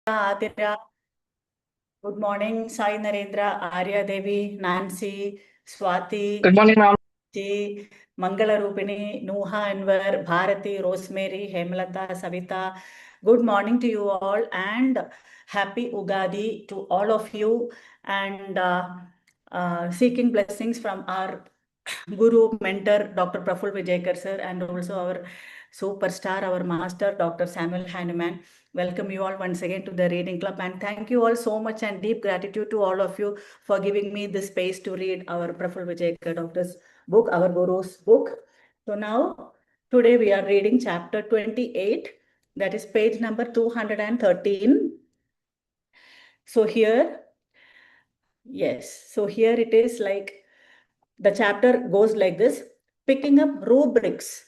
Adira. Good morning, Sai Narendra, Arya Devi, Nancy, Swati, Good morning, ma'am. Ji, Mangala Rupini, Nuha Anwar, Bharati, Rosemary, Hemalata, Savita. Good morning to you all and happy Ugadi to all of you and seeking blessings from our Guru, mentor, Dr. Praful Vijayakar sir, and also our superstar, our master, Dr. Samuel Hahnemann. Welcome you all once again to the reading club, and thank you all so much and deep gratitude to all of you for giving me this space to read our Praful Vijayakar doctor's book, our Guru's book. So now, today we are reading chapter 28, that is page number 213. So here, yes, so here it is like the chapter goes like this: picking up rubrics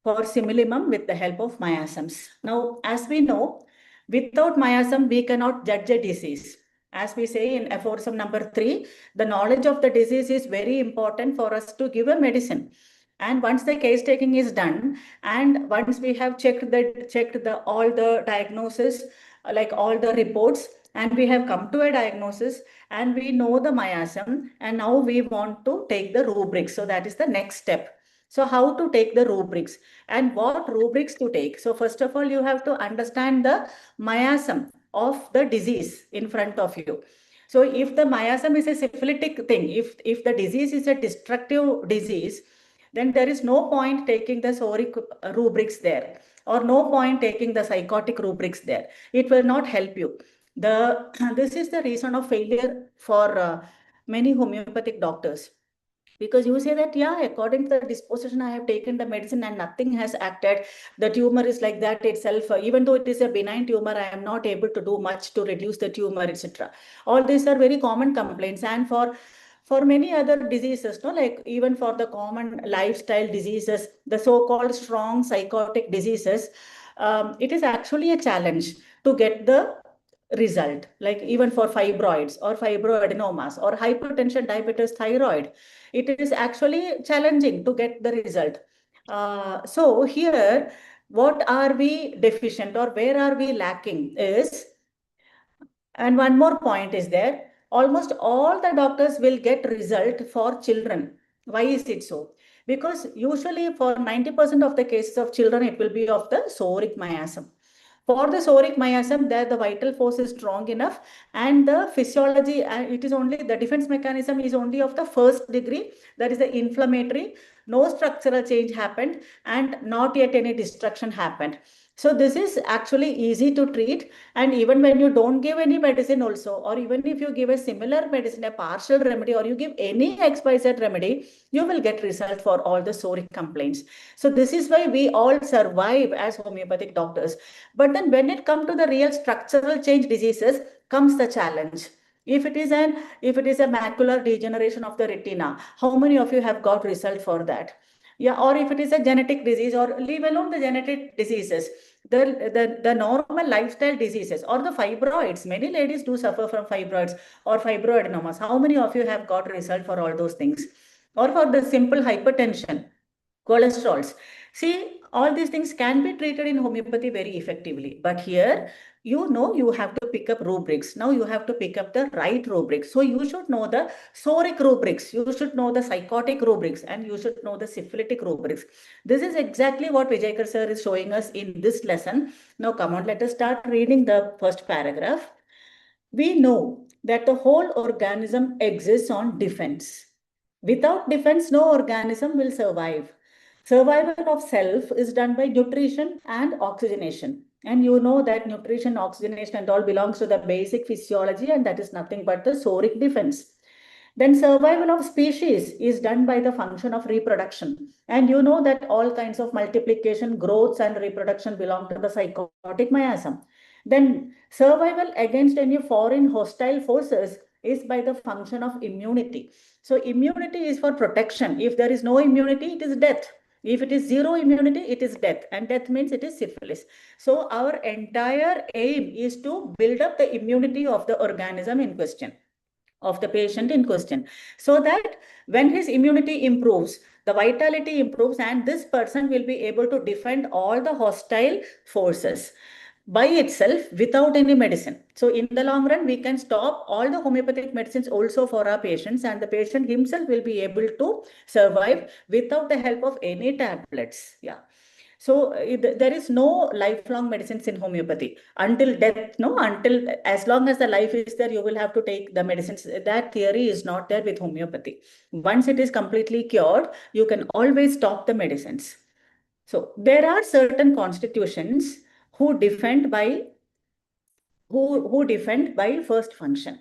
for similimum with the help of miasms. Now, as we know, without miasm, we cannot judge a disease. As we say in aphorism number 3, the knowledge of the disease is very important for us to give a medicine. And once the case taking is done, and once we have checked the all the diagnosis, like all the reports, and we have come to a diagnosis, and we know the miasm, and now we want to take the rubrics. So that is the next step. So how to take the rubrics and what rubrics to take? So first of all, you have to understand the miasm of the disease in front of you. So if the miasm is a syphilitic thing, if the disease is a destructive disease, then there is no point taking the soric rubrics there, or no point taking the psychotic rubrics there. It will not help you. This is the reason of failure for many homeopathic doctors, because you say that, yeah, according to the disposition, I have taken the medicine and nothing has acted. The tumor is like that itself. Even though it is a benign tumor, I am not able to do much to reduce the tumor, etc. All these are very common complaints. And for many other diseases, no, like even for the common lifestyle diseases, the so-called strong psychotic diseases, it is actually a challenge to get the result. Like even for fibroids or fibroadenomas or hypertension, diabetes, thyroid, it is actually challenging to get the result. So here, what are we deficient or where are we lacking is, and one more point is there, almost all the doctors will get result for children. Why is it so? Because usually for 90% of the cases of children, it will be of the soric miasm. For the soric miasm, there the vital force is strong enough, and the physiology, it is only the defense mechanism is only of the first degree, that is the inflammatory. No structural change happened, and not yet any destruction happened. So this is actually easy to treat, and even when you don't give any medicine also, or even if you give a similar medicine, a partial remedy, or you give any XYZ remedy, you will get result for all the soric complaints. So this is why we all survive as homeopathic doctors. But then when it comes to the real structural change diseases, comes the challenge. If it is a macular degeneration of the retina, how many of you have got result for that? Yeah, or if it is a genetic disease, or leave alone the genetic diseases, the normal lifestyle diseases or the fibroids. Many ladies do suffer from fibroids or fibroadenomas. How many of you have got result for all those things? Or for the simple hypertension, cholesterols. See, all these things can be treated in homeopathy very effectively. But here, you have to pick up rubrics. Now you have to pick up the right rubrics. So you should know the soric rubrics, you should know the psychotic rubrics, and you should know the syphilitic rubrics. This is exactly what Vijayakar sir is showing us in this lesson. Now come on, let us start reading the first paragraph. We know that the whole organism exists on defense. Without defense, no organism will survive. Survival of self is done by nutrition and oxygenation. And you know that nutrition, oxygenation, and all belongs to the basic physiology, and that is nothing but the soric defense. Then survival of species is done by the function of reproduction. And you know that all kinds of multiplication, growths, and reproduction belong to the psychotic miasm. Then survival against any foreign hostile forces is by the function of immunity. So immunity is for protection. If there is no immunity, it is death. If it is zero immunity, it is death. And death means it is syphilis. So our entire aim is to build up the immunity of the organism in question, of the patient in question, so that when his immunity improves, the vitality improves, and this person will be able to defend all the hostile forces. by itself without any medicine. So in the long run, we can stop all the homeopathic medicines also for our patients, and the patient himself will be able to survive without the help of any tablets. Yeah. So there is no lifelong medicines in homeopathy until death. No, until as long as the life is there, you will have to take the medicines. That theory is not there with homeopathy. Once it is completely cured, you can always stop the medicines. So there are certain constitutions who defend by who defend by first function.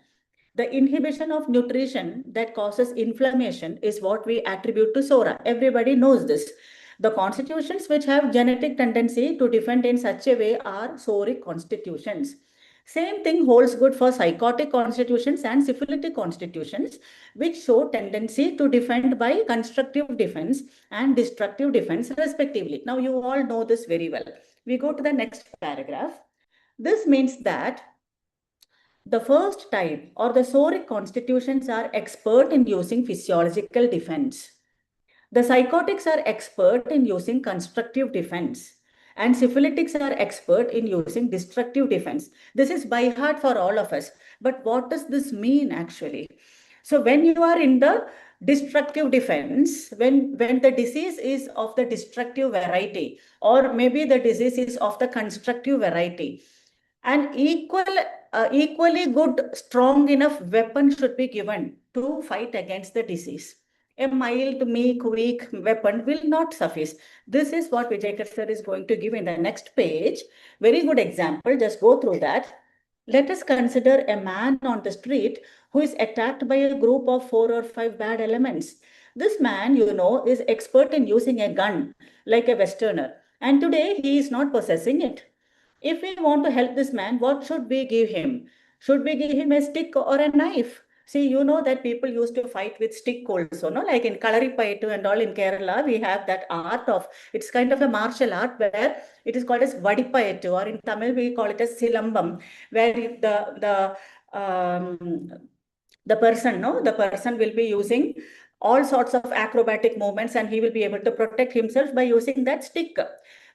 The inhibition of nutrition that causes inflammation is what we attribute to Sora. Everybody knows this. The constitutions which have genetic tendency to defend in such a way are soric constitutions. Same thing holds good for psychotic constitutions and syphilitic constitutions, which show tendency to defend by constructive defense and destructive defense, respectively. Now, you all know this very well. We go to the next paragraph. This means that the first type or the soric constitutions are expert in using physiological defense. The psychotics are expert in using constructive defense, and syphilitics are expert in using destructive defense. This is by heart for all of us. But what does this mean actually? So when you are in the destructive defense, when the disease is of the destructive variety, or maybe the disease is of the constructive variety, an equally good, strong enough weapon should be given to fight against the disease. A mild, meek, weak weapon will not suffice. This is what Vijay sir is going to give in the next page. Very good example. Just go through that. Let us consider a man on the street who is attacked by a group of 4 or 5 bad elements. This man, is expert in using a gun like a Westerner, and today he is not possessing it. If we want to help this man, what should we give him? Should we give him a stick or a knife? See, you know that people used to fight with stick also, no? Like in Kalaripayattu and all in Kerala, we have that art of, it's kind of a martial art where it is called as Vadipayattu, or in Tamil we call it as Silambam, where the person, no, the person will be using all sorts of acrobatic movements, and he will be able to protect himself by using that stick.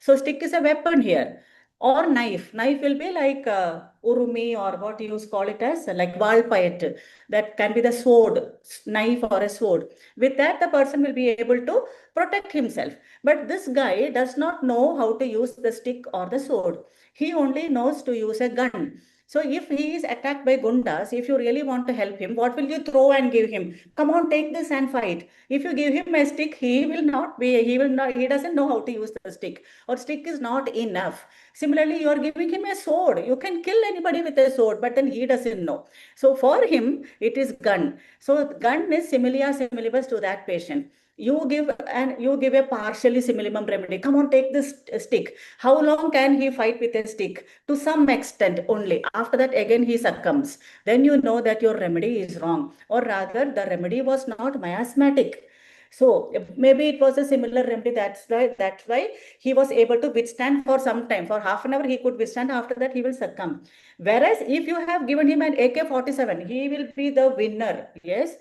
So stick is a weapon here. Or knife. Knife will be like urumi, or what you call it as, like valpayat. That can be the sword, knife or a sword. With that, the person will be able to protect himself. But this guy does not know how to use the stick or the sword. He only knows to use a gun. So if he is attacked by gundas, if you really want to help him, what will you throw and give him? Come on, take this and fight. If you give him a stick, he doesn't know how to use the stick, or stick is not enough. Similarly, you are giving him a sword. You can kill anybody with a sword, but then he doesn't know. So for him, it is gun. So gun is similia similibus to that patient. You give a partially similibum remedy. Come on, take this stick. How long can he fight with a stick? To some extent only. After that, again he succumbs. Then you know that your remedy is wrong, or rather, the remedy was not miasmatic. So maybe it was a similar remedy. That's why he was able to withstand for some time. For half an hour, he could withstand. After that, he will succumb. Whereas if you have given him an AK-47, he will be the winner. Yes.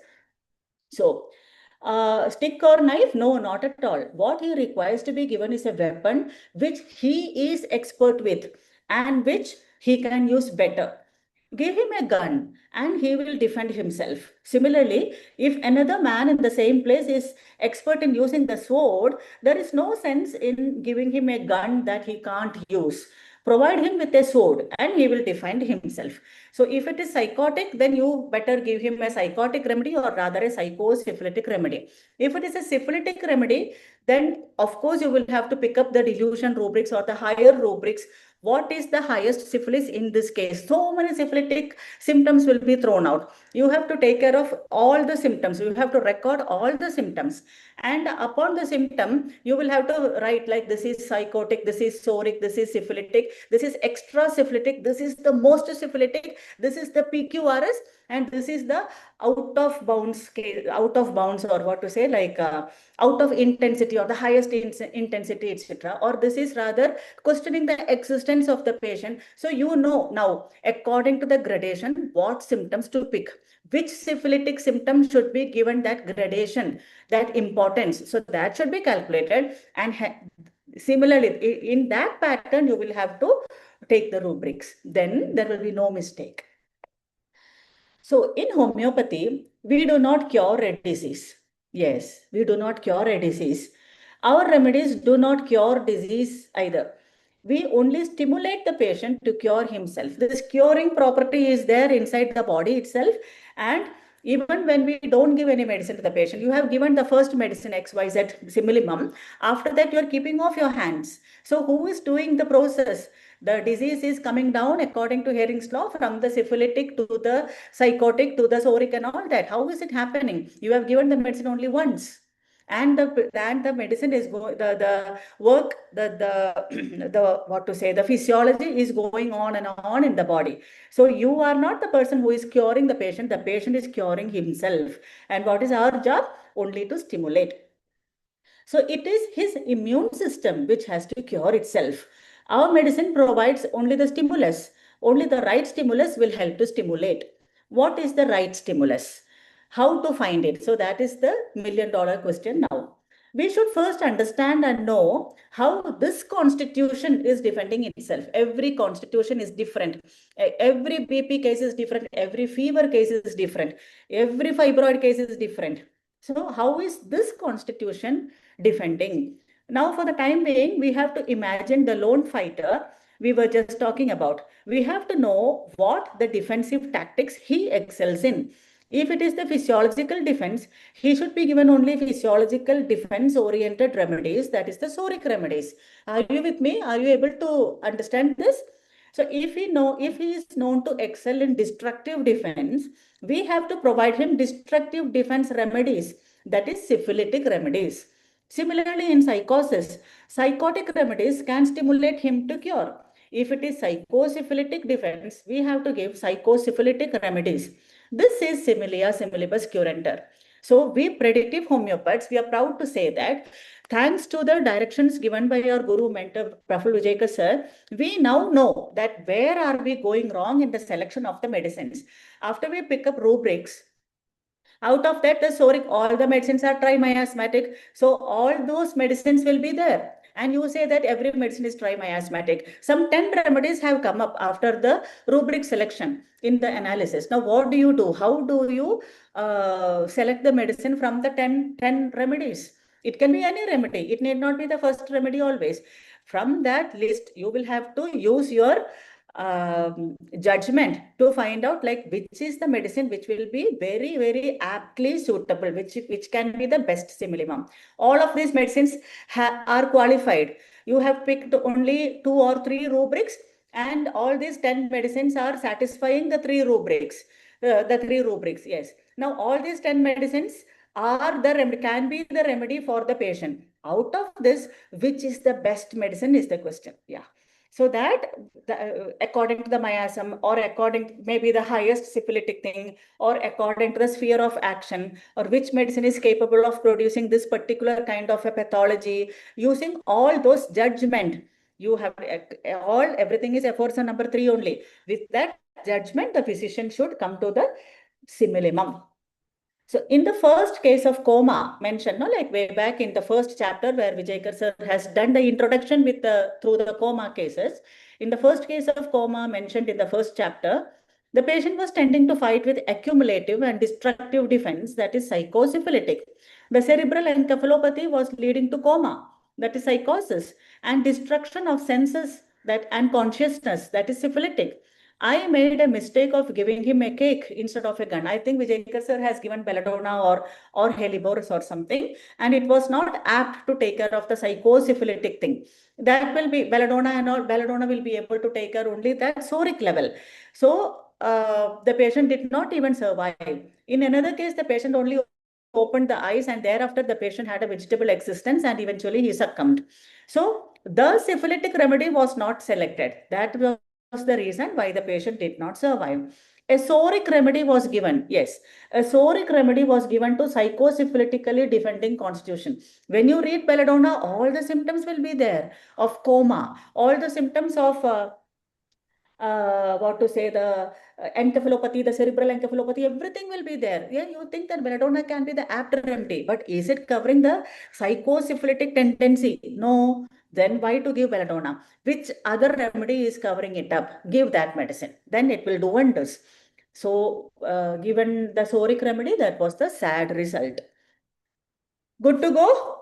So, stick or knife? No, not at all. What he requires to be given is a weapon which he is expert with and which he can use better. Give him a gun and he will defend himself. Similarly, if another man in the same place is expert in using the sword, there is no sense in giving him a gun that he can't use. Provide him with a sword and he will defend himself. So if it is psychotic, then you better give him a psychotic remedy, or rather a psychosyphilitic remedy. If it is a syphilitic remedy, then of course you will have to pick up the delusion rubrics or the higher rubrics. What is the highest syphilis in this case? So many syphilitic symptoms will be thrown out. You have to take care of all the symptoms. You have to record all the symptoms. And upon the symptom, you will have to write like, this is psychotic, this is soric, this is syphilitic, this is extra syphilitic, this is the most syphilitic, this is the PQRS, and this is the out of bounds case, out of bounds, or what to say, like out of intensity, or the highest intensity, etc. Or this is rather questioning the existence of the patient. So you know now, according to the gradation, what symptoms to pick. Which syphilitic symptom should be given that gradation, that importance. So that should be calculated. And similarly, in that pattern, you will have to take the rubrics. Then there will be no mistake. So in homeopathy, we do not cure a disease. Yes, we do not cure a disease. Our remedies do not cure disease either. We only stimulate the patient to cure himself. This curing property is there inside the body itself. And even when we don't give any medicine to the patient, you have given the first medicine XYZ similimum. After that, you are keeping off your hands. So who is doing the process? The disease is coming down according to Hering's law from the syphilitic to the psychotic to the psoric and all that. How is it happening? You have given the medicine only once. And the medicine is going, the work, the what to say, the physiology is going on and on in the body. So you are not the person who is curing the patient is curing himself. And what is our job? Only to stimulate. So it is his immune system which has to cure itself. Our medicine provides only the stimulus. Only the right stimulus will help to stimulate. What is the right stimulus? How to find it? So that is the $1,000,000 question now. We should first understand and know how this constitution is defending itself. Every constitution is different. Every BP case is different. Every fever case is different. Every fibroid case is different. So how is this constitution defending? Now, for the time being, we have to imagine the lone fighter we were just talking about. We have to know what the defensive tactics he excels in. If it is the physiological defense, he should be given only physiological defense-oriented remedies, that is the psoric remedies. Are you with me? Are you able to understand this? So if he is known to excel in destructive defense, we have to provide him destructive defense remedies, that is syphilitic remedies. Similarly, in psychosis, psychotic remedies can stimulate him to cure. If it is psychosyphilitic defense, we have to give psychosyphilitic remedies. This is similia similibus curenter. So we predictive homeopaths, we are proud to say that thanks to the directions given by our guru mentor, Praful Vijayka sir, we now know that where are we going wrong in the selection of the medicines. After we pick up rubrics, out of that, the psoric, all the medicines are tri-miasmatic. So all those medicines will be there. And you say that every medicine is tri-miasmatic. Some 10 remedies have come up after the rubric selection in the analysis. Now, what do you do? How do you select the medicine from the 10 remedies? It can be any remedy. It need not be the first remedy always. From that list, you will have to use your judgment to find out like which is the medicine which will be very, very aptly suitable, which can be the best similimum. All of these medicines are qualified. You have picked only 2 or 3 rubrics, and all these 10 medicines are satisfying the 3 rubrics. Yes. Now, all these 10 medicines are the remedy, can be the remedy for the patient. Out of this, which is the best medicine is the question. Yeah. So that according to the miasm, or according to maybe the highest syphilitic thing, or according to the sphere of action, or which medicine is capable of producing this particular kind of a pathology, using all those judgment, you have everything is efforts on number 3 only. With that judgment, the physician should come to the similimum. So in the first case of coma mentioned, no, like way back in the first chapter where Vijayakar sir has done the introduction with through the coma cases. In the first case of coma mentioned in the first chapter, the patient was tending to fight with accumulative and destructive defense, that is psychosyphilitic. The cerebral encephalopathy was leading to coma, that is psychosis, and destruction of senses that and consciousness, that is syphilitic. I made a mistake of giving him a cake instead of a gun. I think Vijayakar sir has given belladonna or hellebores or something, and it was not apt to take care of the psychosyphilitic thing. That will be belladonna, and all belladonna will be able to take care only that psoric level. So the patient did not even survive. In another case, the patient only opened the eyes, and thereafter the patient had a vegetable existence, and eventually he succumbed. So the syphilitic remedy was not selected. That was the reason why the patient did not survive. A psoric remedy was given. Yes, a psoric remedy was given to psychosyphilitically defending constitution. When you read belladonna, all the symptoms will be there of coma, all the symptoms of what to say, the encephalopathy, the cerebral encephalopathy, everything will be there. Yeah, you think that belladonna can be the apt remedy, but is it covering the psychosyphilitic tendency? No. Then why to give belladonna? Which other remedy is covering it up? Give that medicine, then it will do wonders. So given the soric remedy, that was the sad result. Good to go?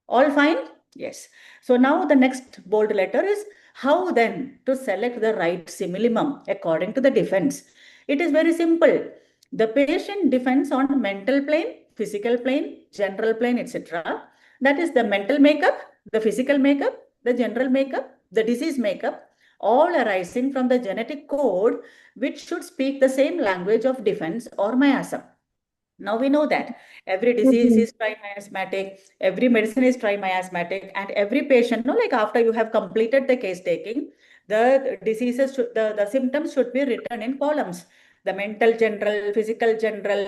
All fine? Yes. So now the next bold letter is how then to select the right similimum according to the defense. It is very simple. The patient defends on mental plane, physical plane, general plane, etc. That is the mental makeup, the physical makeup, the general makeup, the disease makeup, all arising from the genetic code which should speak the same language of defense or miasm. Now we know that every disease Mhm. is tri-miasmatic, every medicine is tri-miasmatic, and every patient, no, like after you have completed the case taking, the diseases, the symptoms should be written in columns. The mental general, physical general,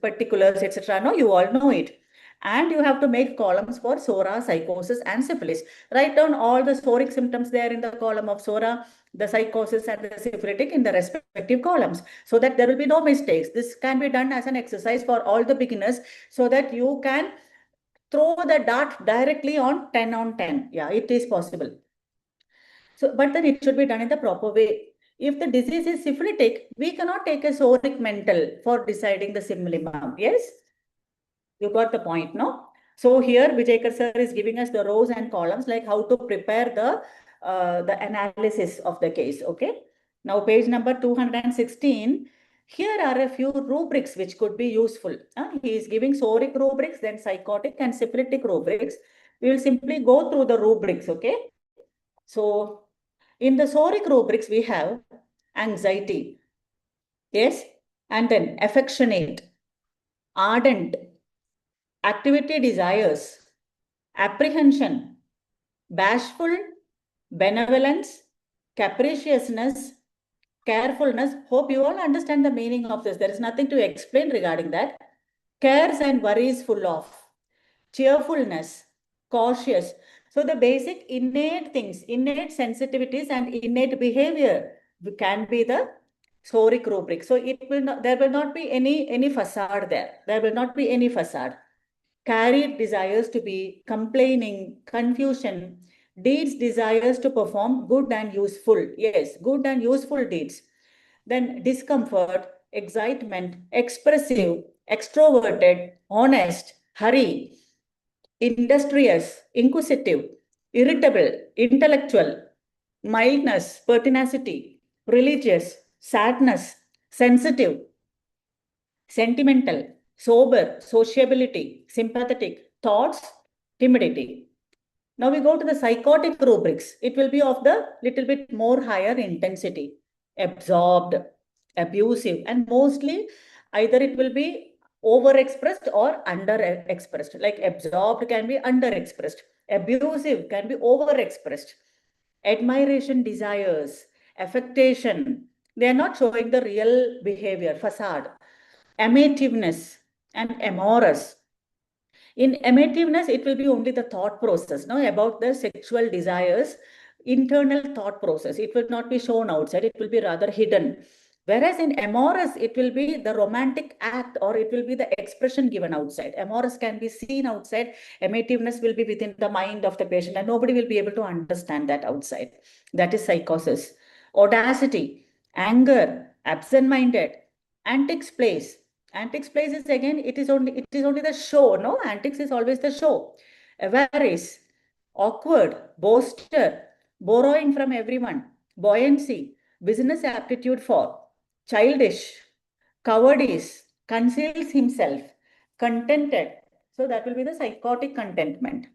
particulars, etc. No, you all know it. And you have to make columns for SORA, psychosis, and syphilis. Write down all the soric symptoms there in the column of SORA, the psychosis, and the syphilitic in the respective columns, so that there will be no mistakes. This can be done as an exercise for all the beginners, so that you can throw the dart directly on 10 on 10. Yeah, it is possible. So, but then it should be done in the proper way. If the disease is syphilitic, we cannot take a soric mental for deciding the simillimum. Yes? You got the point, no? So here Vijayakar sir is giving us the rows and columns, like how to prepare the analysis of the case. Okay. Now page number 216. Here are a few rubrics which could be useful. He is giving soric rubrics, then psychotic and syphilitic rubrics. We will simply go through the rubrics. Okay. So in the soric rubrics, we have anxiety. Yes. And then affectionate, ardent, activity desires, apprehension, bashful, benevolence, capriciousness, carefulness. Hope you all understand the meaning of this. There is nothing to explain regarding that. Cares and worries full of, cheerfulness, cautious. So the basic innate things, innate sensitivities and innate behavior can be the soric rubric. So it will not, there will not be any facade there. There will not be any facade. Carried desires to be complaining, confusion, deeds desires to perform good and useful. Yes, good and useful deeds. Then discomfort, excitement, expressive, extroverted, honest, hurry, industrious, inquisitive, irritable, intellectual, mildness, pertinacity, religious, sadness, sensitive, sentimental, sober, sociability, sympathetic, thoughts, timidity. Now we go to the psychotic rubrics. It will be of the little bit more higher intensity, absorbed, abusive, and mostly either it will be overexpressed or underexpressed. Like absorbed can be underexpressed, abusive can be overexpressed. Admiration desires, affectation, they are not showing the real behavior, facade. Amativeness and amorous. In amativeness, it will be only the thought process, no, about the sexual desires, internal thought process. It will not be shown outside, it will be rather hidden. Whereas in amorous, it will be the romantic act, or it will be the expression given outside. Amorous can be seen outside, amativeness will be within the mind of the patient, and nobody will be able to understand that outside. That is psychosis. Audacity, anger, absent-minded, antics plays. Antics plays is again, it is only the show, no? Antics is always the show. Avarice, awkward, boaster, borrowing from everyone, buoyancy, business aptitude for, childish, cowardice, conceals himself, contented. So that will be the psychotic contentment.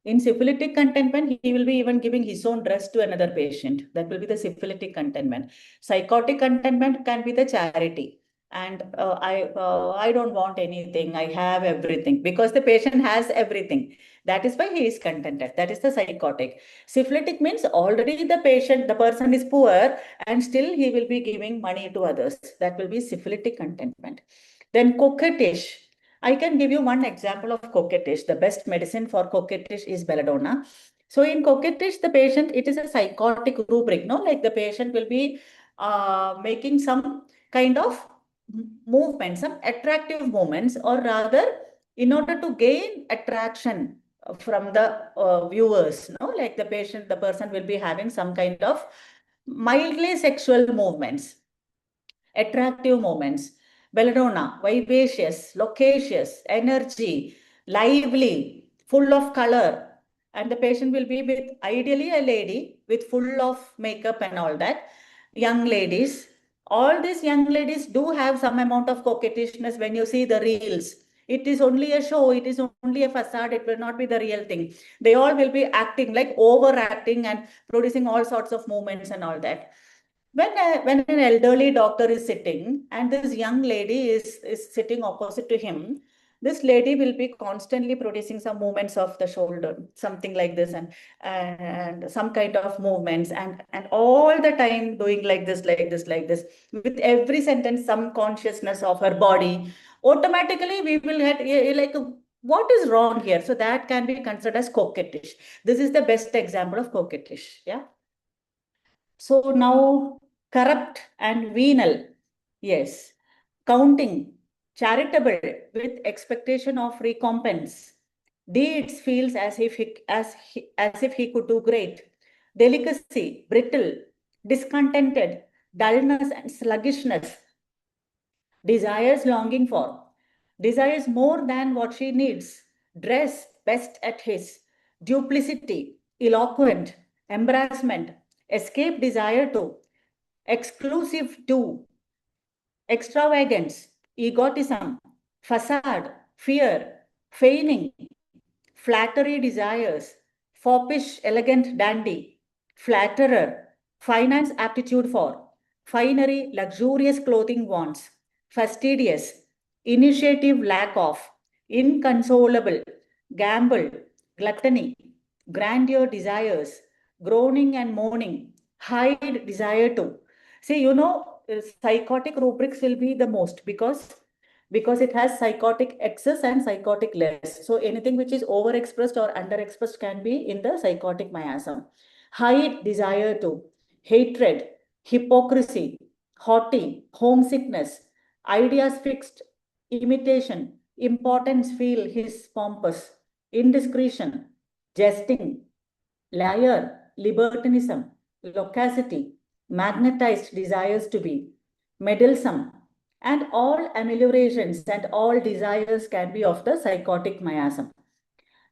In syphilitic contentment, he will be even giving his own dress to another patient. That will be the syphilitic contentment. Psychotic contentment can be the charity. And I don't want anything. I have everything, because the patient has everything. That is why he is contented. That is the psychotic. Syphilitic means already the person is poor, and still he will be giving money to others. That will be syphilitic contentment. Then coquettish. I can give you one example of coquettish. The best medicine for coquettish is belladonna. So in coquettish, the patient, it is a psychotic rubric, no? Like the patient will be making some kind of movement, some attractive movements, or rather, in order to gain attraction from the viewers, no, like the person will be having some kind of mildly sexual movements, attractive moments. Belladonna, vivacious, loquacious, energy, lively, full of color. And the patient will be with ideally a lady with full of makeup and all that. Young ladies, all these young ladies do have some amount of coquettishness when you see the reels. It is only a show, it is only a facade, it will not be the real thing. They all will be acting, like overacting and producing all sorts of movements and all that. When an elderly doctor is sitting and this young lady is sitting opposite to him, this lady will be constantly producing some movements of the shoulder, something like this, and some kind of movements, and all the time doing like this, like this, like this. With every sentence, some consciousness of her body. Automatically, we will get like, what is wrong here? So that can be considered as coquettish. This is the best example of coquettish. Yeah. So now corrupt and venal, yes. Counting, charitable with expectation of recompense. Deeds feels as if he could do great. Delicacy, brittle, discontented, dullness and sluggishness. Desires longing for. Desires more than what she needs. Dress best at his. Duplicity, eloquent, embarrassment, escape desire to, exclusive to, extravagance, egotism, facade, fear, feigning, flattery desires, foppish elegant dandy, flatterer, finance aptitude for, finery luxurious clothing wants, fastidious, initiative lack of, inconsolable, gamble, gluttony, grandeur desires, groaning and moaning, hide desire to. See, psychotic rubrics will be the most because it has psychotic excess and psychotic less. So anything which is overexpressed or underexpressed can be in the psychotic miasm. Hide desire to, hatred, hypocrisy, haughty, homesickness, ideas fixed, imitation, importance feel his pompous, indiscretion, jesting, liar, libertinism, loquacity, magnetized desires to be, meddlesome, and all ameliorations and all desires can be of the psychotic miasm.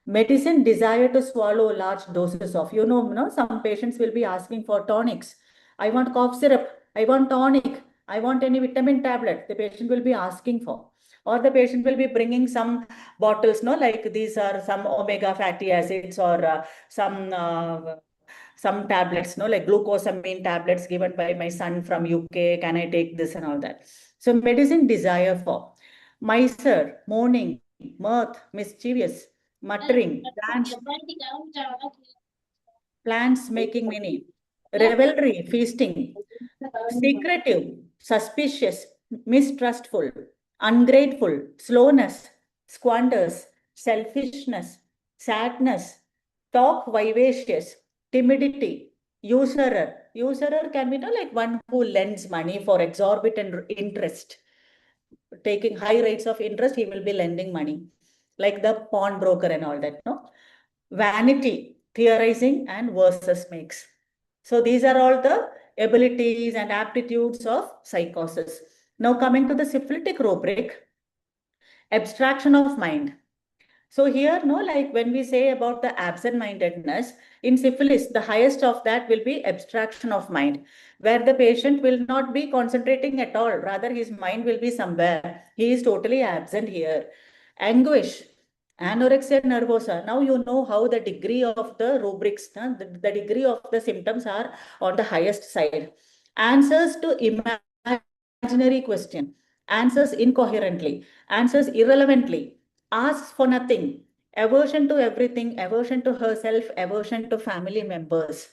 Medicine desire to swallow large doses of, some patients will be asking for tonics. I want cough syrup. I want tonic. I want any vitamin tablet. The patient will be asking for. Or the patient will be bringing some bottles, no, like these are some omega fatty acids or some tablets, no, like glucosamine tablets given by my son from UK. Can I take this and all that? So medicine desire for miser, mourning, mirth, mischievous, muttering, plants making many, revelry, feasting, secretive, suspicious, mistrustful, ungrateful, slowness, squanders, selfishness, sadness, talk vivacious, timidity, usurer. Usurer can be like one who lends money for exorbitant interest. Taking high rates of interest, he will be lending money, like the pawnbroker and all that, no? Vanity, theorizing, and versus makes. So these are all the abilities and aptitudes of psychosis. Now coming to the syphilitic rubric, abstraction of mind. So here, no, like when we say about the absent-mindedness, in syphilis, the highest of that will be abstraction of mind, where the patient will not be concentrating at all. Rather, his mind will be somewhere. He is totally absent here. Anguish, anorexia nervosa. Now you know how the degree of the rubrics, the degree of the symptoms are on the highest side. Answers to imaginary question, answers incoherently, answers irrelevantly, asks for nothing, aversion to everything, aversion to herself, aversion to family members,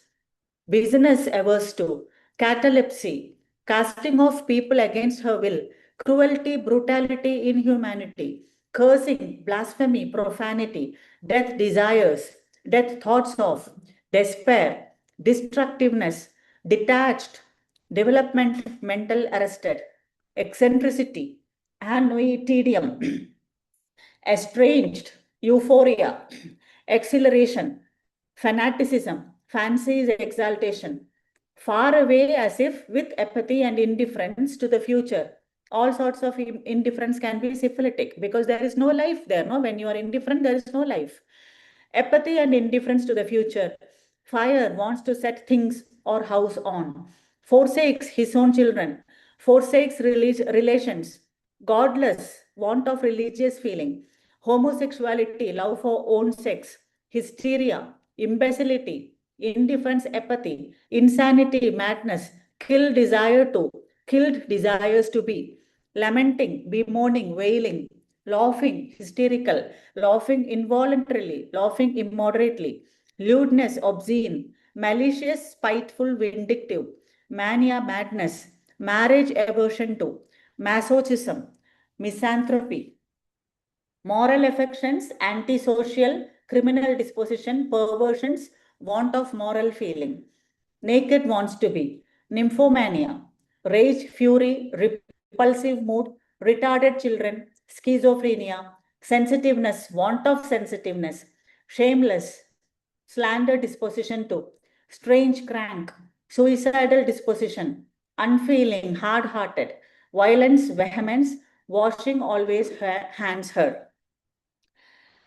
business averse to, catalepsy, casting off people against her will, cruelty, brutality, inhumanity, cursing, blasphemy, profanity, death desires, death thoughts of, despair, destructiveness, detached, development, mental arrested, eccentricity, ennui, tedium, estranged, euphoria, exhilaration, fanaticism, fancy is exaltation, far away as if with apathy and indifference to the future. All sorts of indifference can be syphilitic because there is no life there. No, when you are indifferent, there is no life. Apathy and indifference to the future. Fire wants to set things or house on, forsakes his own children, forsakes relations, godless, want of religious feeling, homosexuality, love for own sex, hysteria, imbecility, indifference, apathy, insanity, madness, killed desires to be, lamenting, bemoaning, wailing, laughing, hysterical, laughing involuntarily, laughing immoderately, lewdness, obscene, malicious, spiteful, vindictive, mania, madness, marriage, aversion to, masochism, misanthropy, moral affections, antisocial, criminal disposition, perversions, want of moral feeling, naked wants to be, nymphomania, rage, fury, repulsive mood, retarded children, schizophrenia, sensitiveness, want of sensitiveness, shameless, slander disposition to, strange crank, suicidal disposition, unfeeling, hard hearted, violence, vehemence, washing always hands her.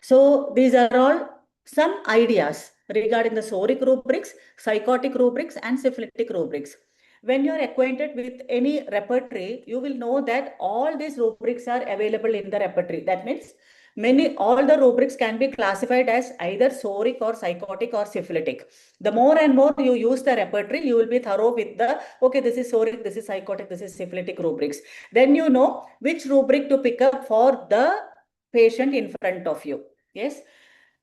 So these are all some ideas regarding the soric rubrics, psychotic rubrics, and syphilitic rubrics. When you are acquainted with any repertory, you will know that all these rubrics are available in the repertory. That means all the rubrics can be classified as either soric or psychotic or syphilitic. The more and more you use the repertory, you will be thorough with the, okay, this is soric, this is psychotic, this is syphilitic rubrics. Then you know which rubric to pick up for the patient in front of you. Yes.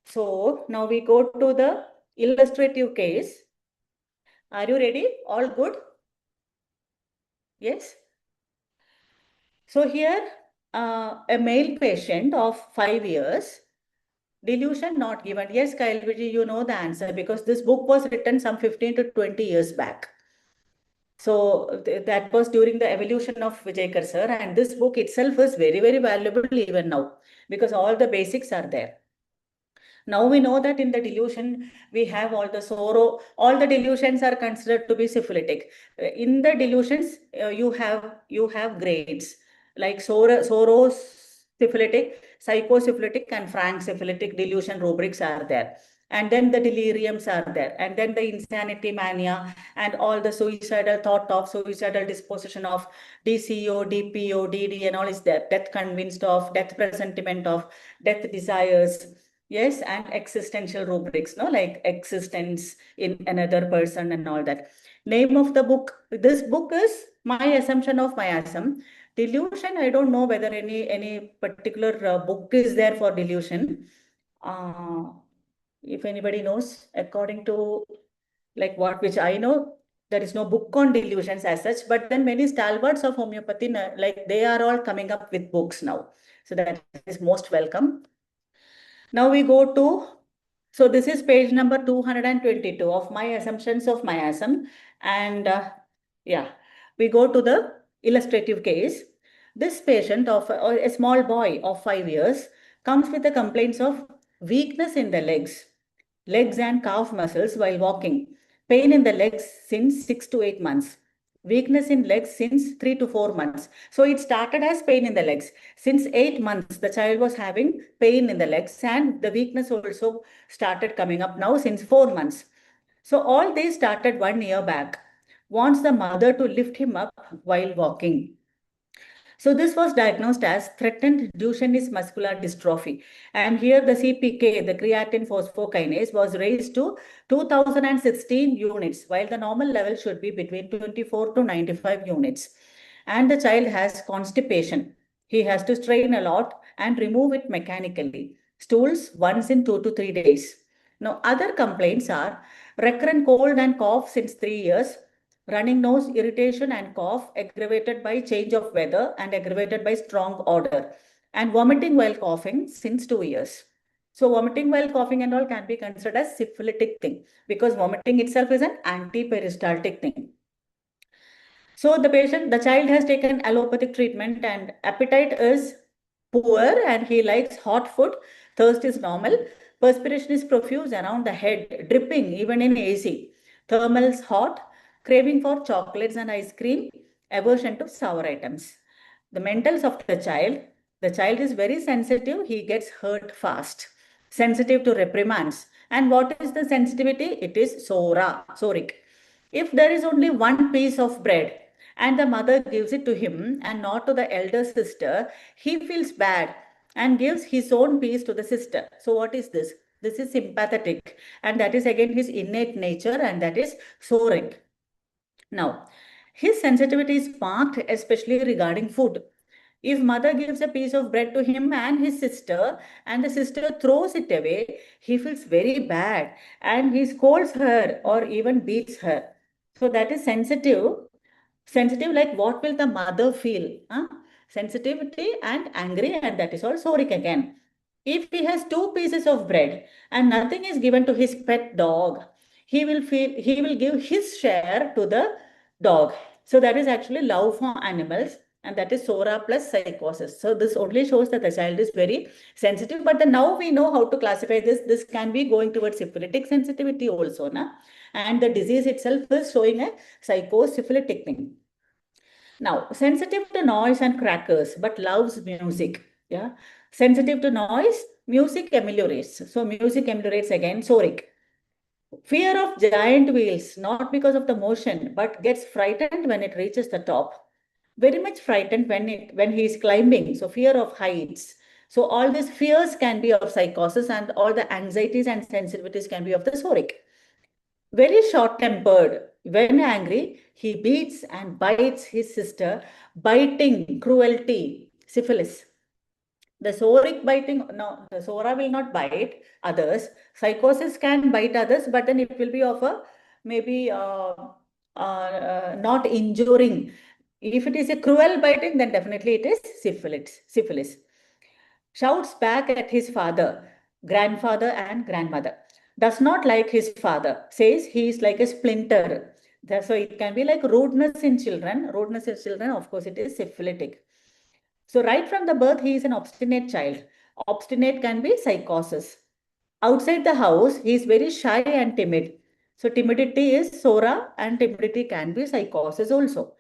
So now we go to the illustrative case. Are you ready? All good? Yes. So here, a male patient of 5 years, delusion not given. Yes, Kailviji, you know the answer because this book was written some 15 to 20 years back. So that was during the evolution of Vijayakar sir, and this book itself is very, very valuable even now because all the basics are there. Now we know that in the delusion, we have all the sorrow, all the delusions are considered to be syphilitic. In the delusions, you have grades like sorrow syphilitic, psychosyphilitic, and frank syphilitic delusion rubrics are there. And then the deliriums are there. And then the insanity mania and all the suicidal thought of, suicidal disposition of DCO, DPO, DD, and all is there. Death convinced of, death presentiment of, death desires. Yes, and existential rubrics, no, like existence in another person and all that. Name of the book. This book is My Assumption of Miasm. Delusion, I don't know whether any particular book is there for delusion. If anybody knows, according to like which I know, there is no book on delusions as such, but then many stalwarts of homeopathy, like they are all coming up with books now. So that is most welcome. Now we go to, so this is page number 222 of My Assumptions of Miasm. And yeah, we go to the illustrative case. This patient of a small boy of 5 years comes with the complaints of weakness in the legs and calf muscles while walking, pain in the legs since 6 to 8 months, weakness in legs since 3 to 4 months. So it started as pain in the legs. Since 8 months, the child was having pain in the legs, and the weakness also started coming up now since 4 months. So all this started 1 year back. Wants the mother to lift him up while walking. So this was diagnosed as threatened Duchenne muscular dystrophy. And here the CPK, the creatine phosphokinase, was raised to 2016 units, while the normal level should be between 24 to 95 units. And the child has constipation. He has to strain a lot and remove it mechanically. Stools once in 2 to 3 days. Now, other complaints are recurrent cold and cough since 3 years, running nose, irritation and cough aggravated by change of weather and aggravated by strong odor, and vomiting while coughing since 2 years. So vomiting while coughing and all can be considered as syphilitic thing because vomiting itself is an anti-peristaltic thing. So the child has taken allopathic treatment and appetite is poor and he likes hot food. Thirst is normal. Perspiration is profuse around the head, dripping even in AC. Thermals hot, craving for chocolates and ice cream, aversion to sour items. The mentals of the child is very sensitive, he gets hurt fast, sensitive to reprimands. And what is the sensitivity? It is soric. If there is only one piece of bread and the mother gives it to him and not to the elder sister, he feels bad and gives his own piece to the sister. So, what is this? This is sympathetic, and that is again his innate nature, and that is soric. Now, his sensitivity is marked especially regarding food. If mother gives a piece of bread to him and his sister, and the sister throws it away, he feels very bad and he scolds her or even beats her. So that is sensitive. Sensitive, like what will the mother feel? Huh? Sensitivity and angry, and that is all soric again. If he has two pieces of bread and nothing is given to his pet dog, he will give his share to the dog. So that is actually love for animals, and that is Sora plus psychosis. So this only shows that the child is very sensitive. But then now we know how to classify this. This can be going towards syphilitic sensitivity also, na? And the disease itself is showing a psychosyphilitic thing. Now, sensitive to noise and crackers, but loves music. Yeah, sensitive to noise, music ameliorates. So music ameliorates again. Soric. Fear of giant wheels, not because of the motion, but gets frightened when it reaches the top. Very much frightened when he is climbing. So fear of heights. So all these fears can be of psychosis, and all the anxieties and sensitivities can be of the soric. Very short tempered. When angry, he beats and bites his sister, biting, cruelty, syphilis. The soric biting, no, the sora will not bite others. Psychosis can bite others, but then it will be of a maybe not injuring. If it is a cruel biting, then definitely it is syphilis. Syphilis. Shouts back at his father, grandfather, and grandmother. Does not like his father. Says he is like a splinter. So it can be like rudeness in children. Rudeness in children, of course, it is syphilitic. So right from the birth, he is an obstinate child. Obstinate can be psychosis. Outside the house, he is very shy and timid. So timidity is sora and timidity can be psychosis also.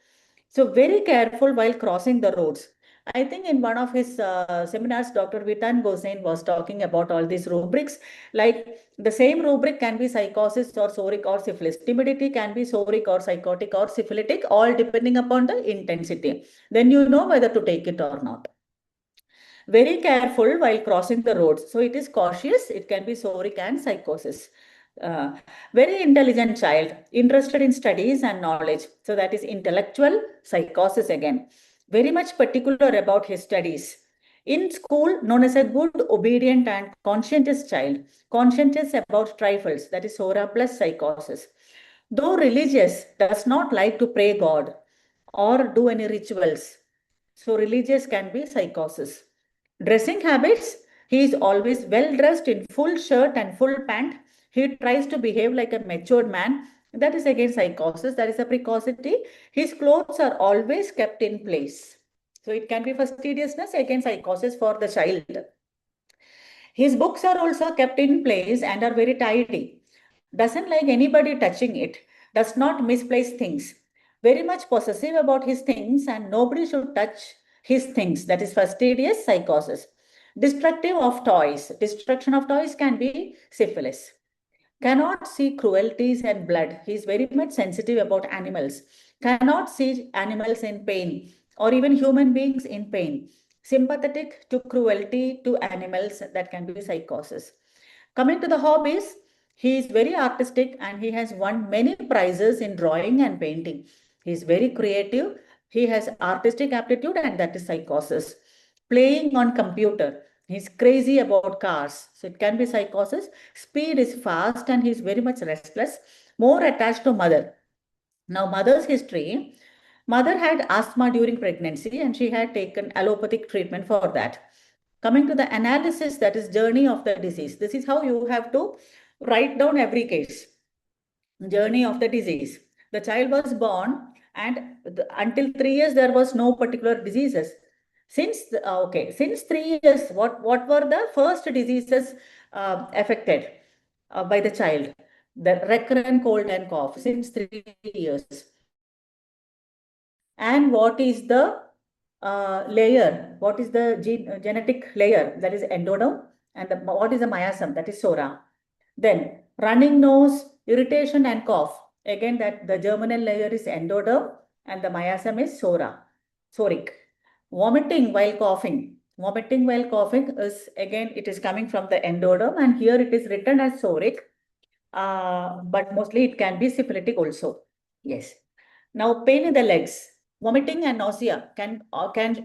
So very careful while crossing the roads. I think in one of his seminars, Dr. Vitan Gosain was talking about all these rubrics. Like the same rubric can be psychosis or soric or syphilis. Timidity can be soric or psychotic or syphilitic, all depending upon the intensity. Then you know whether to take it or not. Very careful while crossing the roads. So it is cautious. It can be soric and psychosis. Uh, Very intelligent child, interested in studies and knowledge. So that is intellectual psychosis again. Very much particular about his studies. In school, known as a good, obedient, and conscientious child. Conscientious about trifles. That is Sora plus psychosis. Though religious, does not like to pray God or do any rituals. So religious can be psychosis. Dressing habits, he is always well dressed in full shirt and full pant. He tries to behave like a matured man. That is again psychosis. That is a precocity. His clothes are always kept in place. So it can be fastidiousness, again psychosis for the child. His books are also kept in place and are very tidy. Doesn't like anybody touching it. Does not misplace things. Very much possessive about his things and nobody should touch his things. That is fastidious psychosis. Destructive of toys. Destruction of toys can be syphilis. Cannot see cruelties and blood. He is very much sensitive about animals. Cannot see animals in pain or even human beings in pain. Sympathetic to cruelty to animals, that can be psychosis. Coming to the hobbies, he is very artistic and he has won many prizes in drawing and painting. He is very creative. He has artistic aptitude, and that is psychosis. Playing on computer. He's crazy about cars. So it can be psychosis. Speed is fast and he's very much restless. More attached to mother. Now, mother's history. Mother had asthma during pregnancy and she had taken allopathic treatment for that. Coming to the analysis, that is journey of the disease. This is how you have to write down every case. Journey of the disease. The child was born And until 3 years, there was no particular diseases. Since 3 years, what were the first diseases affected by the child? The recurrent cold and cough since 3 years. And what is the layer? What is the genetic layer? That is endoderm. And what is the miasm? That is sora. Then running nose, irritation and cough. Again, that the germinal layer is endoderm and the miasm is soric. Vomiting while coughing. Vomiting while coughing is, again, it is coming from the endoderm, and here it is written as soric, but mostly it can be syphilitic also. Yes. Now, pain in the legs, vomiting and nausea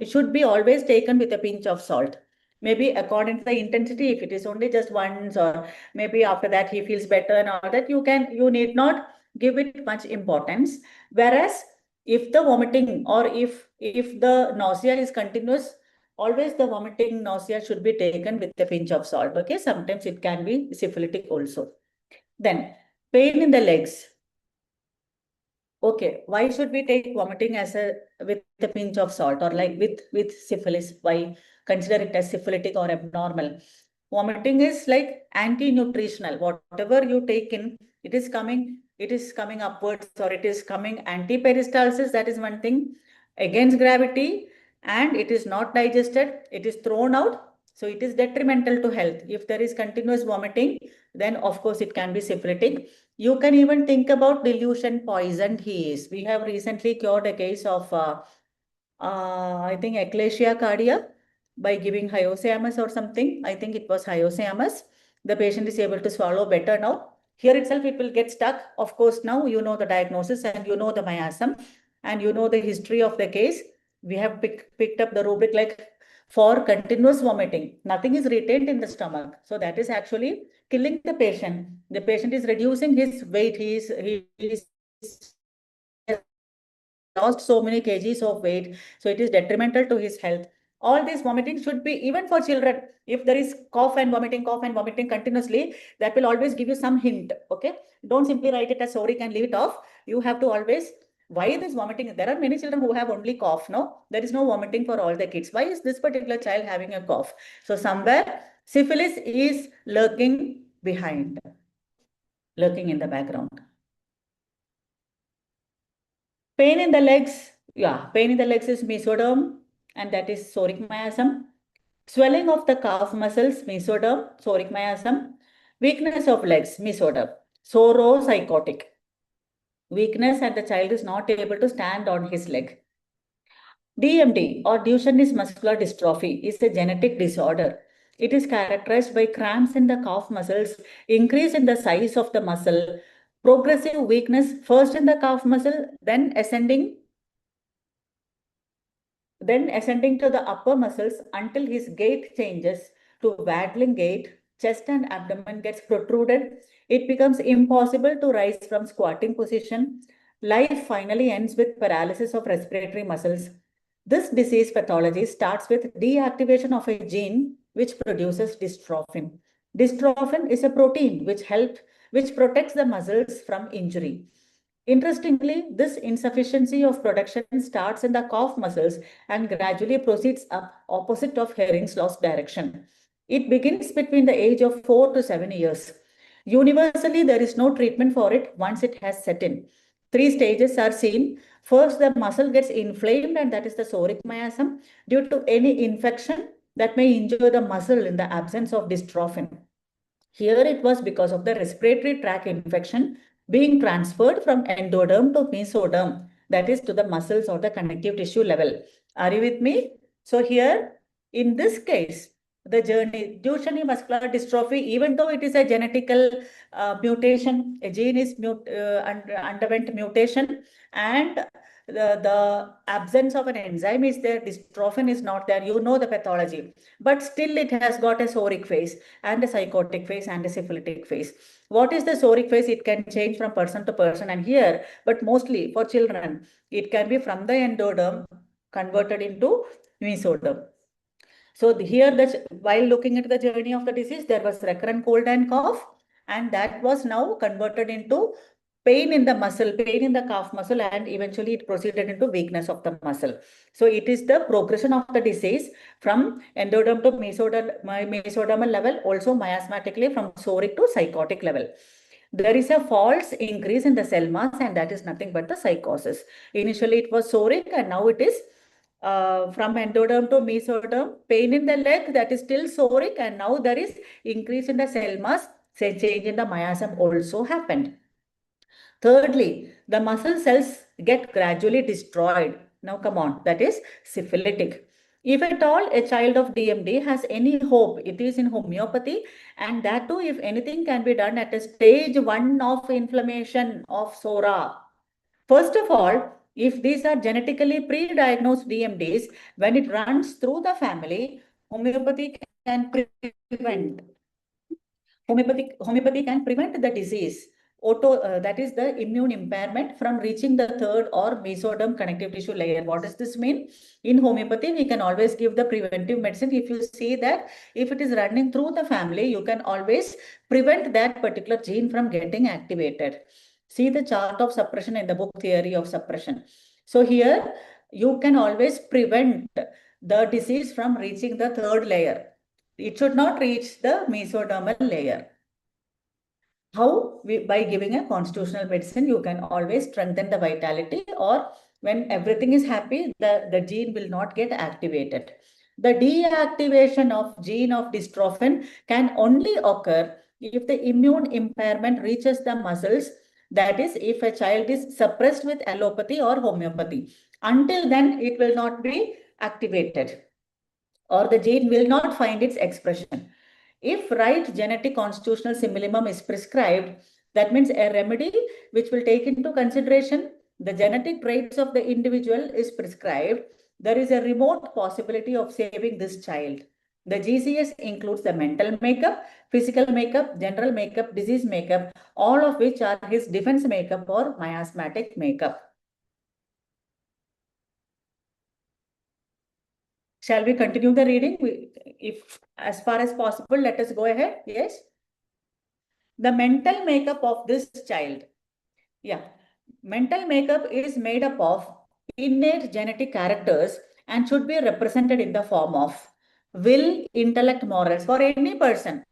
should be always taken with a pinch of salt. Maybe according to the intensity, if it is only just once, or maybe after that he feels better and all that, you need not give it much importance. Whereas if the vomiting, or if the nausea is continuous, always the vomiting nausea should be taken with a pinch of salt. Okay, sometimes it can be syphilitic also. Then pain in the legs. Okay, why should we take vomiting as a with a pinch of salt, or like with syphilis? Why consider it as syphilitic or abnormal? Vomiting is like anti-nutritional. Whatever you take in, it is coming upwards, or it is coming anti-peristalsis. That is one thing, against gravity, and it is not digested. It is thrown out. So it is detrimental to health. If there is continuous vomiting, then of course it can be syphilitic. You can even think about delusion poisoned he is. We have recently cured a case of, I think, eclasia cardia by giving hyoscyamus or something. I think it was hyoscyamus. The patient is able to swallow better now. Here itself, it will get stuck. Of course, now you know the diagnosis and you know the miasm and you know the history of the case. We have picked up the rubric like for continuous vomiting. Nothing is retained in the stomach. So that is actually killing the patient. The patient is reducing his weight. He is lost so many kgs of weight. So it is detrimental to his health. All this vomiting should be even for children. If there is cough and vomiting continuously, that will always give you some hint. Okay. Don't simply write it as soric and leave it off. You have to always, why this vomiting? There are many children who have only cough. No, there is no vomiting for all the kids. Why is this particular child having a cough? So somewhere syphilis is lurking behind, lurking in the background. Pain in the legs, pain in the legs is mesoderm, and that is soric miasm. Swelling of the calf muscles, mesoderm, soric miasm. Weakness of legs, mesoderm. Psychotic. Weakness, and the child is not able to stand on his leg. DMD, or Duchenne muscular dystrophy, is a genetic disorder. It is characterized by cramps in the calf muscles, increase in the size of the muscle, progressive weakness first in the calf muscle, then ascending to the upper muscles until his gait changes to waddling gait, chest and abdomen gets protruded. It becomes impossible to rise from squatting position. Life finally ends with paralysis of respiratory muscles. This disease pathology starts with deactivation of a gene which produces dystrophin. Dystrophin is a protein which protects the muscles from injury. Interestingly, this insufficiency of production starts in the calf muscles and gradually proceeds up opposite of Herring's lost direction. It begins between the age of 4 to 7 years. Universally, there is no treatment for it once it has set in. 3 stages are seen. First, the muscle gets inflamed, and that is the soric miasm, due to any infection that may injure the muscle in the absence of dystrophin. Here it was because of the respiratory tract infection being transferred from endoderm to mesoderm, that is to the muscles or the connective tissue level. Are you with me? So here, in this case, the journey, Duchenne muscular dystrophy, even though it is a genetical mutation, a gene is underwent mutation, and the absence of an enzyme is there, dystrophin is not there, you know the pathology, but still it has got a soric phase and a psychotic phase and a syphilitic phase. What is the soric phase? It can change from person to person, and here, but mostly for children, it can be from the endoderm converted into mesoderm. So here, while looking at the journey of the disease, there was recurrent cold and cough, and that was now converted into pain in the muscle, pain in the calf muscle, and eventually it proceeded into weakness of the muscle. So it is the progression of the disease from endoderm to mesodermal level, also miasmatically from psoric to psychotic level. There is a false increase in the cell mass, and that is nothing but the psychosis. Initially it was psoric, and now it is from endoderm to mesoderm, pain in the leg, that is still psoric, and now there is increase in the cell mass, say change in the miasm also happened. Thirdly, the muscle cells get gradually destroyed. Now come on, that is syphilitic. If at all a child of DMD has any hope, it is in homeopathy, and that too, if anything can be done at a stage 1 of inflammation of SORA. First of all, if these are genetically pre-diagnosed DMDs, when it runs through the family, homeopathy can prevent. Homeopathy can prevent the disease. That is the immune impairment from reaching the third or mesoderm connective tissue layer. What does this mean? In homeopathy, we can always give the preventive medicine. If you see that if it is running through the family, you can always prevent that particular gene from getting activated. See the chart of suppression in the book Theory of Suppression. So here you can always prevent the disease from reaching the third layer. It should not reach the mesodermal layer. How? By giving a constitutional medicine, you can always strengthen the vitality, or when everything is happy, the gene will not get activated. The deactivation of gene of dystrophin can only occur if the immune impairment reaches the muscles. That is, if a child is suppressed with allopathy or homeopathy. Until then, it will not be activated, or the gene will not find its expression. If right genetic constitutional simillimum is prescribed, that means a remedy which will take into consideration the genetic traits of the individual is prescribed, there is a remote possibility of saving this child. The GCS includes the mental makeup, physical makeup, general makeup, disease makeup, all of which are his defense makeup or miasmatic makeup. Shall we continue the reading? If as far as possible, let us go ahead. Yes. The mental makeup of this child. Yeah. Mental makeup is made up of innate genetic characters and should be represented in the form of will, intellect, morals for any person.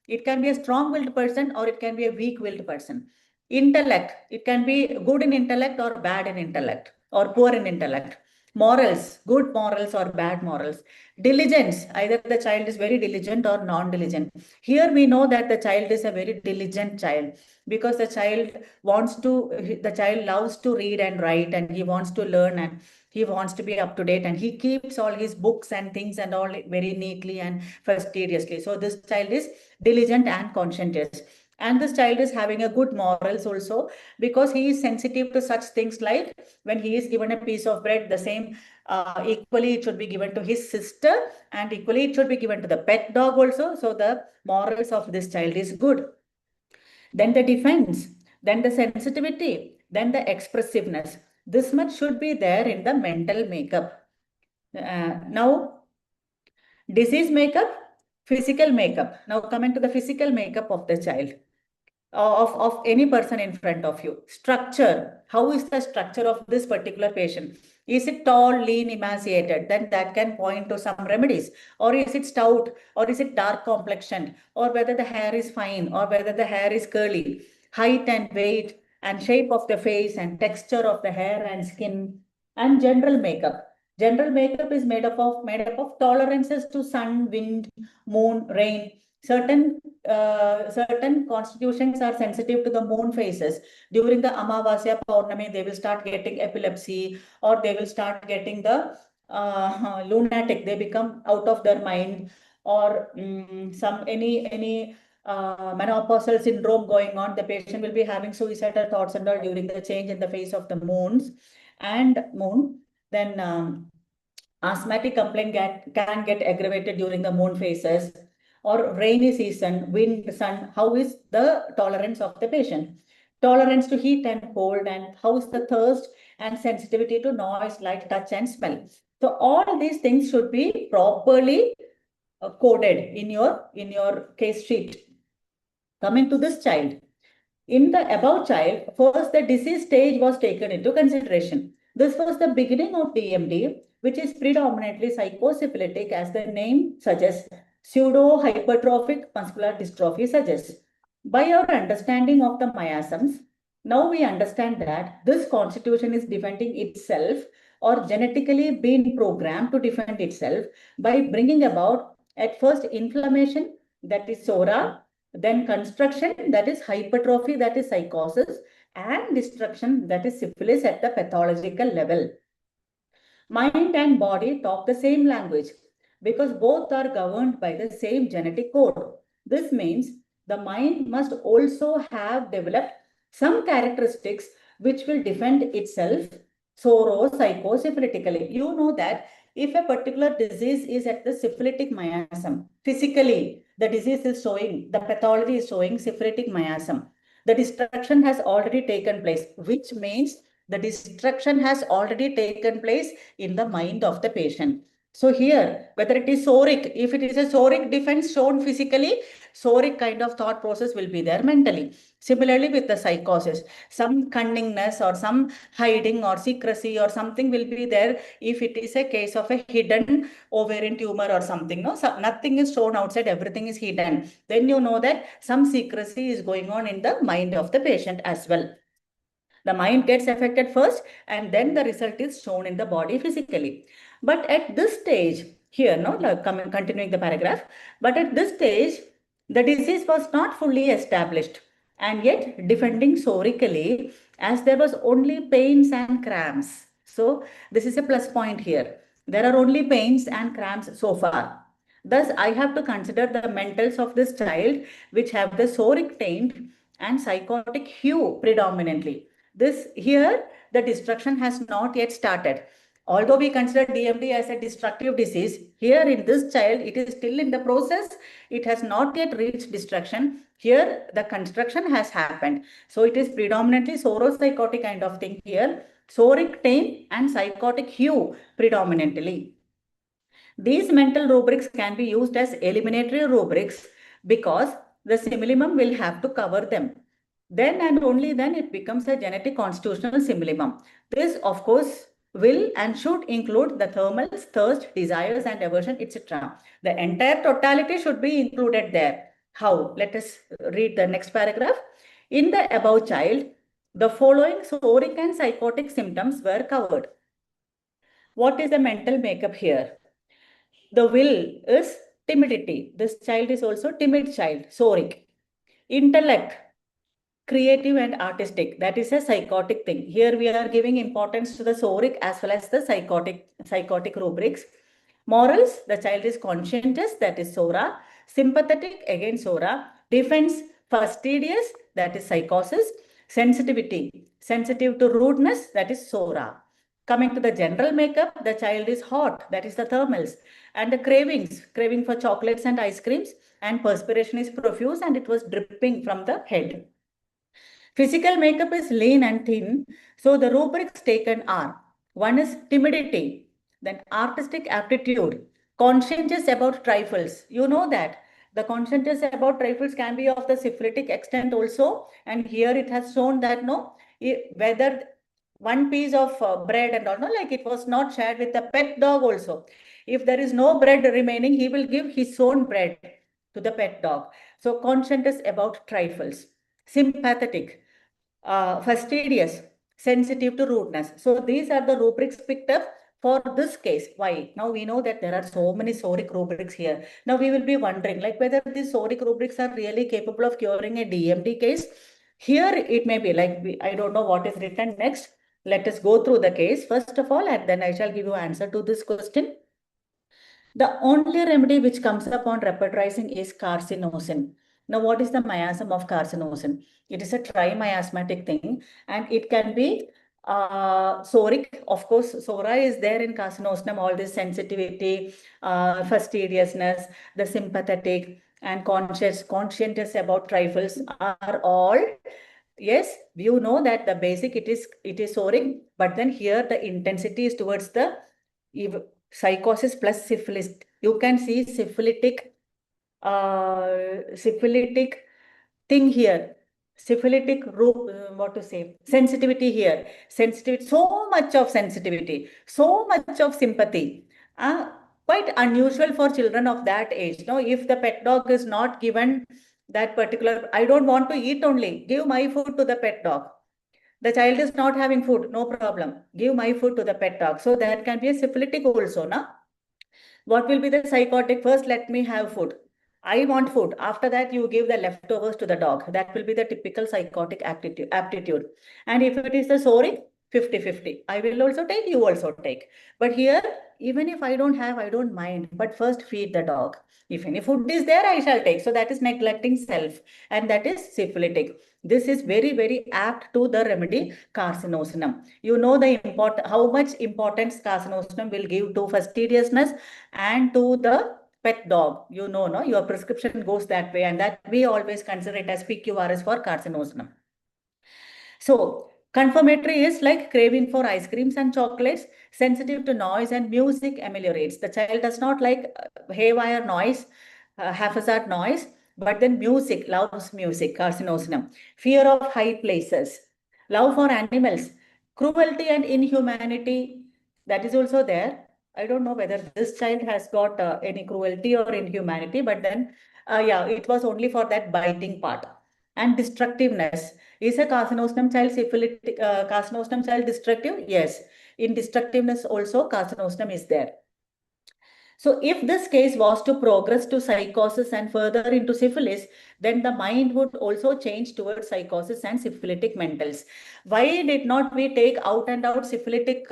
It can be a strong-willed person or it can be a weak-willed person. Intellect, it can be good in intellect or bad in intellect or poor in intellect. Morals, good morals or bad morals. Diligence, either the child is very diligent or non-diligent. Here we know that the child is a very diligent child because the child loves to read and write, and he wants to learn, and he wants to be up to date, and he keeps all his books and things and all very neatly and fastidiously. So this child is diligent and conscientious. And this child is having a good morals also, because he is sensitive to such things like when he is given a piece of bread, the same equally it should be given to his sister, and equally it should be given to the pet dog also. So the morals of this child is good. Then the defense, then the sensitivity, then the expressiveness. This much should be there in the mental makeup. Now, disease makeup, physical makeup. Now coming to the physical makeup of the child, of any person in front of you. Structure, how is the structure of this particular patient? Is it tall, lean, emaciated? Then that can point to some remedies. Or is it stout? Or is it dark complexioned? Or whether the hair is fine, or whether the hair is curly. Height and weight and shape of the face and texture of the hair and skin. And general makeup. General makeup is made up of tolerances to sun, wind, moon, rain. Certain constitutions are sensitive to the moon phases. During the Amavasya Paurnami, they will start getting epilepsy, or they will start getting the lunatic. They become out of their mind, or any menopausal syndrome going on. The patient will be having suicidal thoughts and all during the change in the phase of the moon. Then asthmatic complaint can get aggravated during the moon phases, or rainy season, wind, sun. How is the tolerance of the patient? Tolerance to heat and cold, and how is the thirst and sensitivity to noise, light, touch, and smell. So all these things should be properly coded in your case sheet. Coming to this child, In the above child, first the disease stage was taken into consideration. This was the beginning of DMD, which is predominantly psychosyphilitic, as the name suggests. Pseudo-hypertrophic muscular dystrophy suggests. By our understanding of the miasms, now we understand that this constitution is defending itself or genetically been programmed to defend itself by bringing about at first inflammation, that is SORA, then construction, that is hypertrophy, that is psychosis, and destruction, that is syphilis at the pathological level. Mind and body talk the same language because both are governed by the same genetic code. This means the mind must also have developed some characteristics which will defend itself psychosyphilitically. You know that if a particular disease is at the syphilitic miasm, physically the disease is showing, the pathology is showing syphilitic miasm. The destruction has already taken place, which means the destruction has already taken place in the mind of the patient. So here, whether it is soric, if it is a soric defense shown physically, soric kind of thought process will be there mentally. Similarly with the psychosis, some cunningness or some hiding or secrecy or something will be there if it is a case of a hidden ovarian tumor or something. No, so nothing is shown outside, everything is hidden. Then you know that some secrecy is going on in the mind of the patient as well. The mind gets affected first, and then the result is shown in the body physically. But at this stage, here, no, continuing the paragraph, but at this stage, the disease was not fully established and yet defending sorically as there was only pains and cramps. So, this is a plus point here. There are only pains and cramps so far. Thus, I have to consider the mentals of this child which have the soric taint and psychotic hue predominantly. This here, the destruction has not yet started. Although we consider DMD as a destructive disease, here in this child, it is still in the process. It has not yet reached destruction. Here, the construction has happened. So it is predominantly sauropsychotic kind of thing here. Soric taint and psychotic hue predominantly. These mental rubrics can be used as eliminatory rubrics because the simillimum will have to cover them. Then and only then it becomes a genetic constitutional simillimum. This, of course, will and should include the thermals, thirst, desires, and aversion, etc. The entire totality should be included there. How? Let us read the next paragraph. In the above child, the following soric and psychotic symptoms were covered. What is the mental makeup here? The will is timidity. This child is also timid child, soric. Intellect, creative and artistic. That is a psychotic thing. Here we are giving importance to the soric as well as the psychotic rubrics. Morals, the child is conscientious, that is sora. Sympathetic, again sora. Defense, fastidious, that is psychosis. Sensitivity, sensitive to rudeness, that is sora. Coming to the general makeup, the child is hot, that is the thermals. And the cravings, craving for chocolates and ice creams, and perspiration is profuse and it was dripping from the head. Physical makeup is lean and thin, so the rubrics taken are: one is timidity, then artistic aptitude, conscientious about trifles. You know that the conscientious about trifles can be of the syphilitic extent also, and here it has shown that no, whether one piece of bread and all, no, like it was not shared with the pet dog also. If there is no bread remaining, he will give his own bread to the pet dog. So conscientious about trifles, sympathetic, fastidious, sensitive to rudeness. So these are the rubrics picked up for this case. Why? Now we know that there are so many soric rubrics here. Now we will be wondering like whether these soric rubrics are really capable of curing a DMD case. Here it may be like, I don't know what is written next. Let us go through the case first of all, and then I shall give you answer to this question. The only remedy which comes up on repertorizing is carcinosin. Now, what is the miasm of carcinosin? It is a trimiasmatic thing and it can be soric. Of course, sora is there in carcinosinum, all this sensitivity, fastidiousness, the sympathetic and conscientious about trifles are all. Yes, you know that the basic it is soric, but then here the intensity is towards the psychosis plus syphilis. You can see syphilitic thing here. syphilitic what to say, sensitivity here, sensitivity, so much of sensitivity, so much of sympathy. uh, Quite unusual for children of that age. No, if the pet dog is not given that particular, I don't want to eat, only give my food to the pet dog. The child is not having food, no problem, give my food to the pet dog. So that can be a syphilitic also, na. What will be the psychotic? First, let me have food. I want food. After that, you give the leftovers to the dog. That will be the typical psychotic aptitude. And if it is the soaring, 50-50. I will also take, you also take. But here, even if I don't have, I don't mind. But first, feed the dog. If any food is there, I shall take. So that is neglecting self. And that is syphilitic. This is very, very apt to the remedy carcinosinum. You know how much importance carcinosinum will give to fastidiousness and to the pet dog. You know, no, your prescription goes that way, and that we always consider it as PQRS for carcinosinum. So confirmatory is like craving for ice creams and chocolates, sensitive to noise and music ameliorates. The child does not like haywire noise, haphazard noise, but then music, loves music, carcinosinum. Fear of high places, love for animals, cruelty and inhumanity, that is also there. I don't know whether this child has got any cruelty or inhumanity, but then, yeah, it was only for that biting part. And destructiveness. Is a carcinosinum child syphilitic, carcinosinum child destructive? Yes. In destructiveness also, carcinosinum is there. So if this case was to progress to psychosis and further into syphilis, then the mind would also change towards psychosis and syphilitic mentals. Why did not we take out and out syphilitic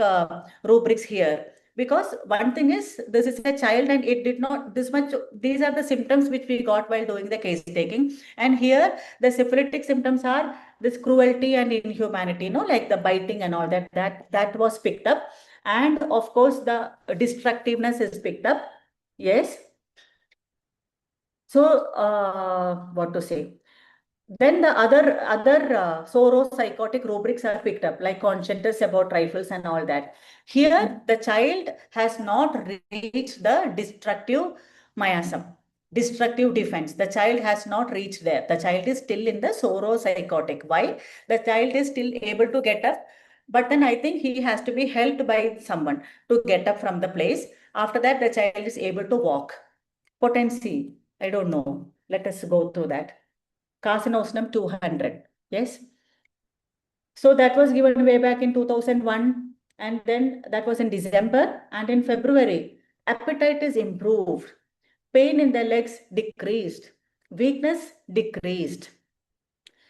rubrics here? Because one thing is, this is a child and it did not this much, these are the symptoms which we got while doing the case taking. And here the syphilitic symptoms are this cruelty and inhumanity, like the biting and all that was picked up. And of course, the destructiveness is picked up. Yes. So, what to say? Then the other psychotic rubrics are picked up, like conscientious about trifles and all that. Here, the child has not reached the destructive miasm, destructive defense. The child has not reached there. The child is still in the psychotic. Why? The child is still able to get up, but then I think he has to be helped by someone to get up from the place. After that, the child is able to walk. Potency, I don't know. Let us go through that. Carcinosinum 200. Yes. So that was given way back in 2001. And then that was in December. And in February, appetite is improved. Pain in the legs decreased. Weakness decreased.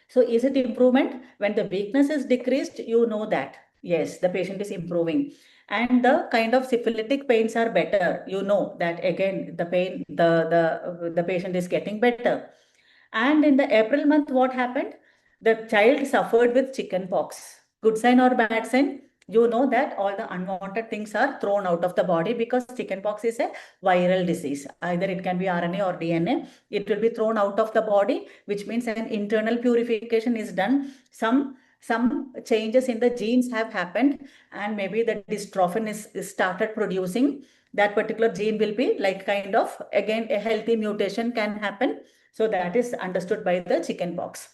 So is it improvement? When the weakness is decreased, you know that. Yes, the patient is improving. And the kind of syphilitic pains are better. You know that again, the pain, the patient is getting better. And in the April month, what happened? The child suffered with chicken pox. Good sign or bad sign? You know that all the unwanted things are thrown out of the body because chicken pox is a viral disease. Either it can be RNA or DNA. It will be thrown out of the body, which means an internal purification is done. Some changes in the genes have happened, and maybe the dystrophin is started producing. That particular gene will be like kind of again a healthy mutation can happen. So that is understood by the chicken pox.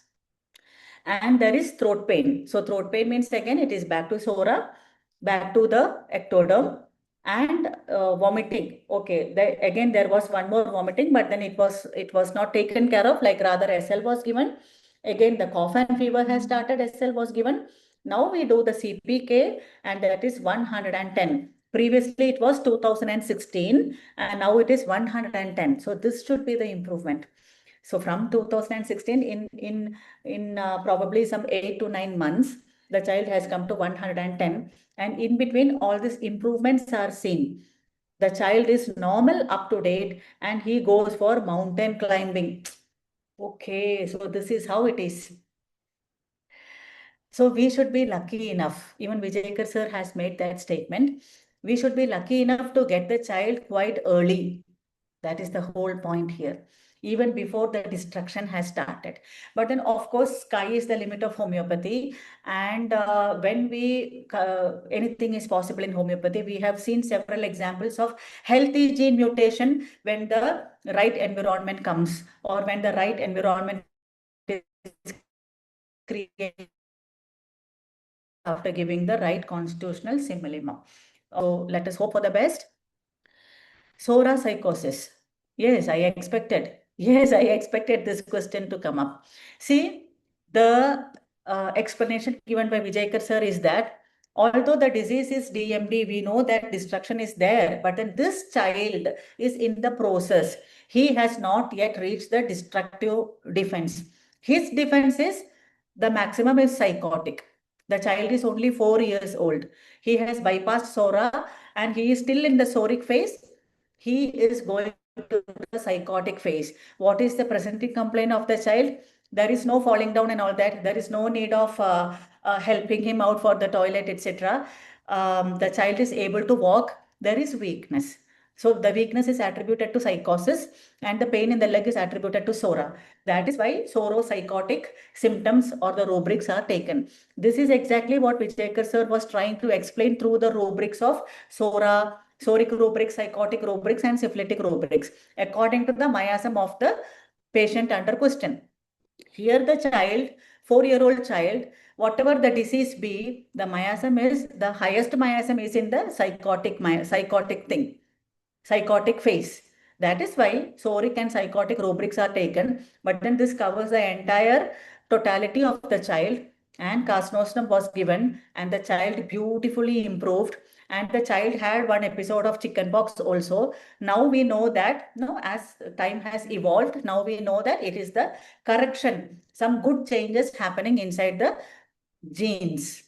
And there is throat pain. So throat pain means again it is back to sora, back to the ectoderm, and vomiting. Okay, again there was one more vomiting, but then it was not taken care of. Like rather SL was given. Again the cough and fever has started. SL was given. Now we do the CPK, and that is 110. Previously it was 2016, and now it is 110. So this should be the improvement. So from 2016, in probably some 8 to 9 months, the child has come to 110, and in between all these improvements are seen. The child is normal, up to date, and he goes for mountain climbing. Okay, so this is how it is. So we should be lucky enough. Even Vijayakar sir has made that statement. We should be lucky enough to get the child quite early. That is the whole point here, even before the destruction has started. But then, of course, sky is the limit of homeopathy. And when anything is possible in homeopathy, we have seen several examples of healthy gene mutation when the right environment comes, or when the right environment is create after giving the right constitutional similima. So let us hope for the best. Sora psychosis. Yes, I expected. Yes, I expected this question to come up. See, the explanation given by Vijayakar sir is that although the disease is DMD, we know that destruction is there, but then this child is in the process. He has not yet reached the destructive defense. His defense is the maximum is psychotic. The child is only 4 years old. He has bypassed Sora and he is still in the soric phase. He is going to the psychotic phase. What is the presenting complaint of the child? There is no falling down and all that. There is no need of helping him out for the toilet, etc. The child is able to walk. There is weakness. So the weakness is attributed to psychosis and the pain in the leg is attributed to Sora. That is why Soro-psychotic symptoms or the rubrics are taken. This is exactly what Vijayakar sir was trying to explain through the rubrics of Sora, soric rubrics, psychotic rubrics, and syphilitic rubrics, according to the miasm of the patient under question. Here the child, 4-year-old child, whatever the disease be, the miasm is, the highest miasm is in the psychotic thing, psychotic phase. That is why soric and psychotic rubrics are taken, but then this covers the entire totality of the child, and Casnostum was given and the child beautifully improved, and the child had one episode of chickenpox also. Now we know that, no, as time has evolved, now we know that it is the correction, some good changes happening inside the genes.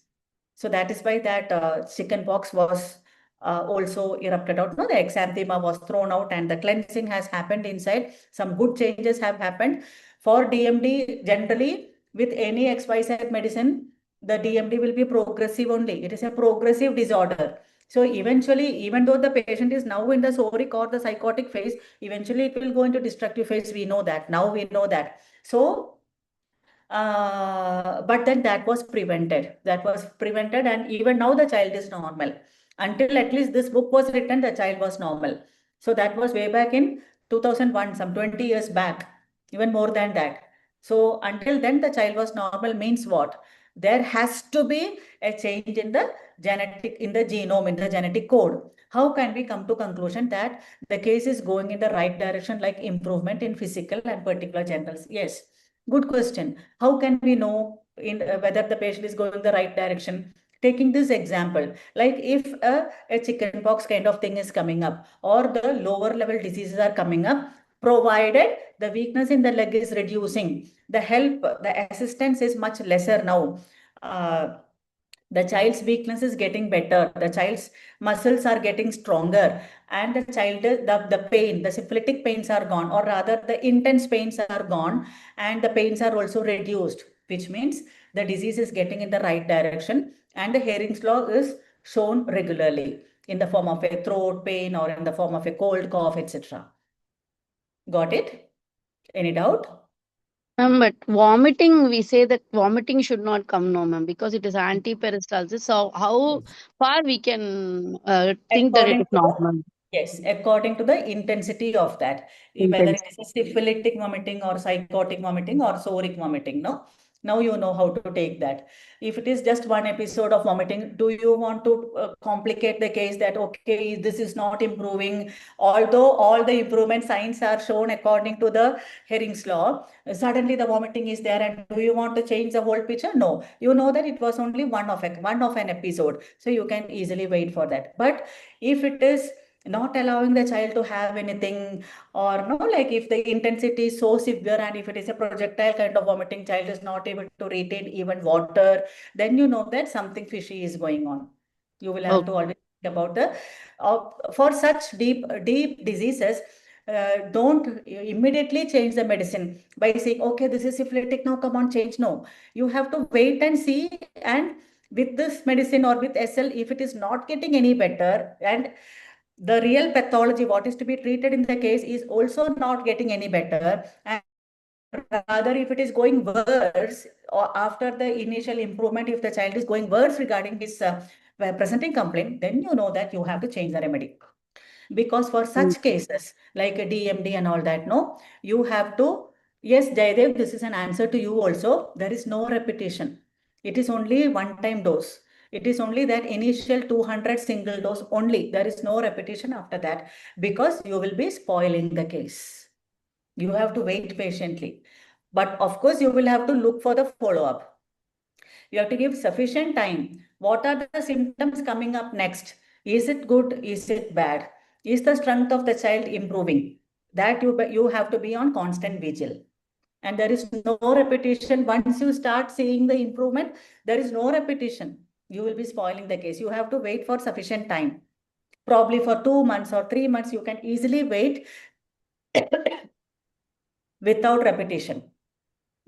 So that is why that chickenpox was also erupted out. No, the exanthema was thrown out and the cleansing has happened inside. Some good changes have happened. For DMD, generally, with any XYZ medicine, the DMD will be progressive only. It is a progressive disorder. So eventually, even though the patient is now in the soric or the psychotic phase, eventually it will go into destructive phase. We know that. Now we know that. So but then that was prevented. That was prevented, and even now the child is normal. Until at least this book was written, the child was normal. So that was way back in 2001, some 20 years back, even more than that. So until then, the child was normal means what? There has to be a change in the genetic, in the genome, in the genetic code. How can we come to conclusion that the case is going in the right direction, like improvement in physical and particular genitals? Yes. Good question. How can we know whether the patient is going the right direction? Taking this example, like if a chickenpox kind of thing is coming up or the lower level diseases are coming up, provided the weakness in the leg is reducing, the help, the assistance is much lesser now. The child's weakness is getting better, the child's muscles are getting stronger, and the pain, the syphilitic pains are gone, or rather the intense pains are gone, and the pains are also reduced, which means the disease is getting in the right direction, and the Hering's law is shown regularly in the form of a throat pain or in the form of a cold cough, etc. Got it? Any doubt? But vomiting, we say that vomiting should not come, no, ma'am, because it is anti-peristalsis. So, how Yes. far we can think that it According is to the, normal? yes, according to the intensity of that, whether it Intense. is a syphilitic vomiting or psychotic vomiting or soric vomiting, no? Now you know how to take that. If it is just one episode of vomiting, do you want to complicate the case that, okay, this is not improving, although all the improvement signs are shown according to the Hering's law, suddenly the vomiting is there, and do you want to change the whole picture? No, you know that it was only one of an episode, so you can easily wait for that. But if it is not allowing the child to have anything, or no, like if the intensity is so severe and if it is a projectile kind of vomiting, child is not able to retain even water, then you know that something fishy is going on. You will have to Okay. always think about the for such deep diseases. Don't immediately change the medicine by saying, okay, this is syphilitic, now come on, change. No, you have to wait and see, and with this medicine or with SL, if it is not getting any better, and the real pathology, what is to be treated in the case, is also not getting any better, and rather if it is going worse, or after the initial improvement, if the child is going worse regarding his presenting complaint, then you know that you have to change the remedy. Because for Mm. such cases like a DMD and all that, no, you have to Yes, Jaydev, this is an answer to you also. There is no repetition. It is only one-time dose. It is only that initial 200 single dose only. There is no repetition after that because you will be spoiling the case. You have to wait patiently. But of course, you will have to look for the follow-up. You have to give sufficient time. What are the symptoms coming up next? Is it good? Is it bad? Is the strength of the child improving? That you have to be on constant vigil. And there is no repetition. Once you start seeing the improvement, there is no repetition. You will be spoiling the case. You have to wait for sufficient time. Probably for 2 months or 3 months, you can easily wait without repetition.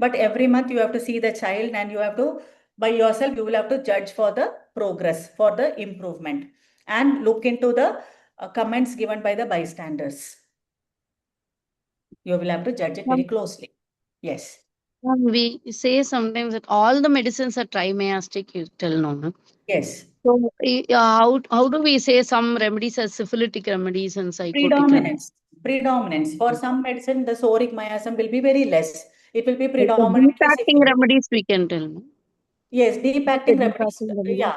But every month you have to see the child and you have to, by yourself, you will have to judge for the progress, for the improvement, and look into the comments given by the bystanders. You will have to judge it very closely. Yes. We say sometimes that all the medicines are trimastic, you tell no, ma'am. Yes. So, how do we say some remedies are syphilitic remedies and psychotic remedies? Predominance. For some medicine, the soric miasm will be very less. It will be So, predominantly deep-acting syphilitic. remedies we can tell, no? Yes, deep The acting remedies. deep-acting remedies. Yeah.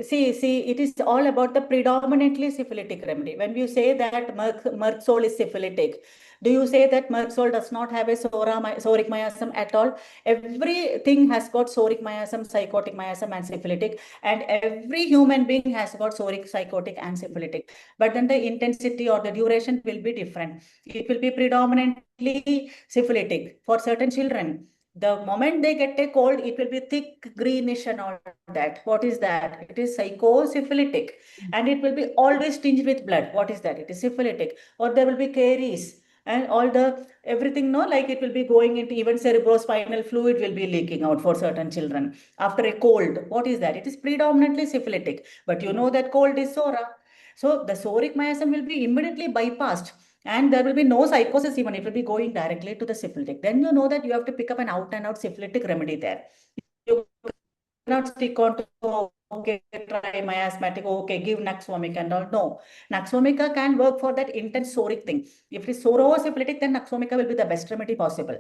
See, it is all about the predominantly syphilitic remedy. When you say that Merksol is syphilitic, do you say that Merksol does not have a soric miasm at all? Everything has got soric miasm, psychotic miasm, and syphilitic, and every human being has got soric, psychotic, and syphilitic. But then the intensity or the duration will be different. It will be predominantly syphilitic for certain children. The moment they get a cold, it will be thick, greenish, and all that. What is that? It is psychosyphilitic, and it will be always tinged with blood. What is that? It is syphilitic, or there will be caries and all the everything. No, like it will be going into even cerebrospinal fluid will be leaking out for certain children after a cold. What is that? It is predominantly syphilitic, but you know that cold is sora. So the soric miasm will be immediately bypassed and there will be no psychosis even. It will be going directly to the syphilitic. Then you know that you have to pick up an out and out syphilitic remedy there. You cannot stick on to, okay, try miasmatic, okay, give Naxomica and all. No, Naxomica can work for that intense soric thing. If it is sorosyphilitic, then Naxomica will be the best remedy possible.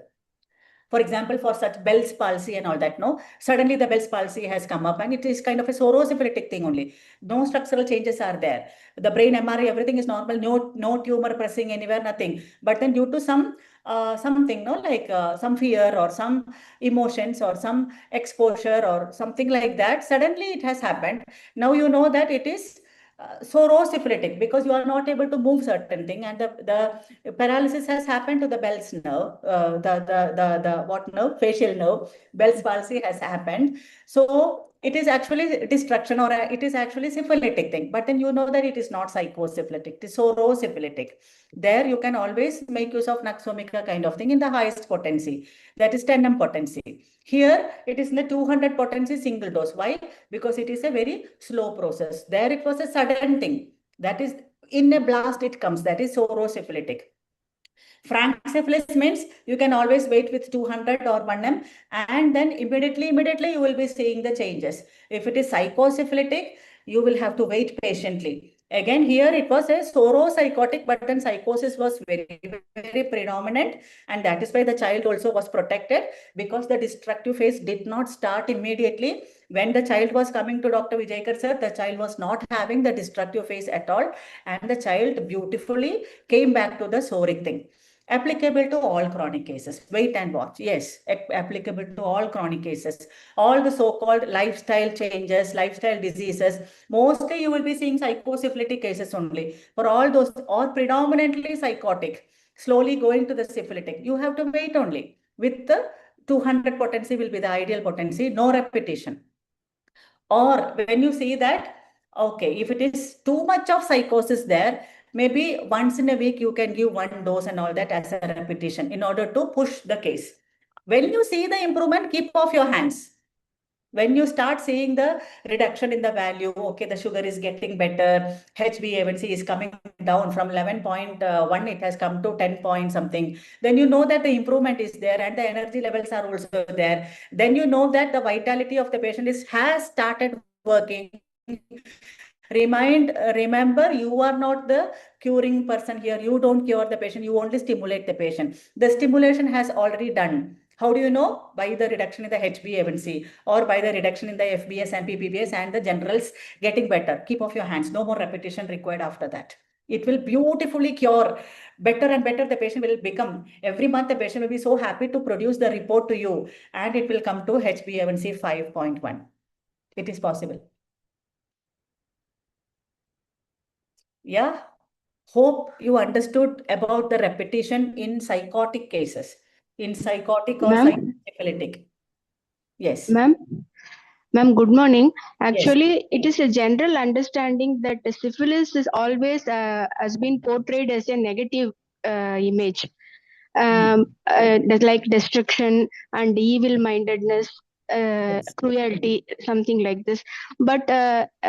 For example, for such Bell's palsy and all that, no, suddenly the Bell's palsy has come up and it is kind of a sorosyphilitic thing only. No structural changes are there. The brain MRI, everything is normal, no tumor pressing anywhere, nothing. But then due to something, no, like some fear or some emotions or some exposure or something like that, suddenly it has happened. Now you know that it is sorosyphilitic because you are not able to move certain thing and the paralysis has happened to the Bell's nerve, the what nerve? Facial nerve. Bell's palsy has happened. So it is actually destruction or it is actually syphilitic thing. But then you know that it is not psychosyphilitic, it is sorosyphilitic. There you can always make use of Naxomica kind of thing in the highest potency. That is 10 potency. Here it is in the 200 potency single dose. Why? Because it is a very slow process. There it was a sudden thing. That is in a blast it comes. That is sorosyphilitic. Frank syphilis means you can always wait with 200 or 1 and then immediately you will be seeing the changes. If it is psychosyphilitic, you will have to wait patiently. Again, here it was a soro-psychotic, but then psychosis was very, very predominant. And that is why the child also was protected because the destructive phase did not start immediately. When the child was coming to Dr. Vijayakar sir, the child was not having the destructive phase at all. And the child beautifully came back to the soric thing. Applicable to all chronic cases. Wait and watch. Yes, applicable to all chronic cases. All the so-called lifestyle changes, lifestyle diseases. Mostly you will be seeing psychosyphilitic cases only. For all those, or predominantly psychotic, slowly going to the syphilitic. You have to wait only. With the 200 potency will be the ideal potency, no repetition. Or when you see that, okay, if it is too much of psychosis there, maybe once in a week you can give 1 dose and all that as a repetition in order to push the case. When you see the improvement, keep off your hands. When you start seeing the reduction in the value, okay, the sugar is getting better, HbA1c is coming down from 11.1, it has come to 10 point something, then you know that the improvement is there and the energy levels are also there. Then you know that the vitality of the patient has started working. Remember, you are not the curing person here. You don't cure the patient. You only stimulate the patient. The stimulation has already done. How do you know? By the reduction in the HbA1c or by the reduction in the FBS and PPBS and the generals getting better. Keep off your hands. No more repetition required after that. It will beautifully cure. Better and better the patient will become. Every month the patient will be so happy to produce the report to you, and it will come to HbA1c 5.1. It is possible. Yeah. Hope you understood about the repetition in psychotic cases, in psychotic or Ma'am, psychosyphilitic. Yes. ma'am, ma'am, good morning. Yes. Actually, it is a general understanding that syphilis is always has been portrayed as a negative image, Hmm. that's like destruction and evil-mindedness, Yes. cruelty, something like this. But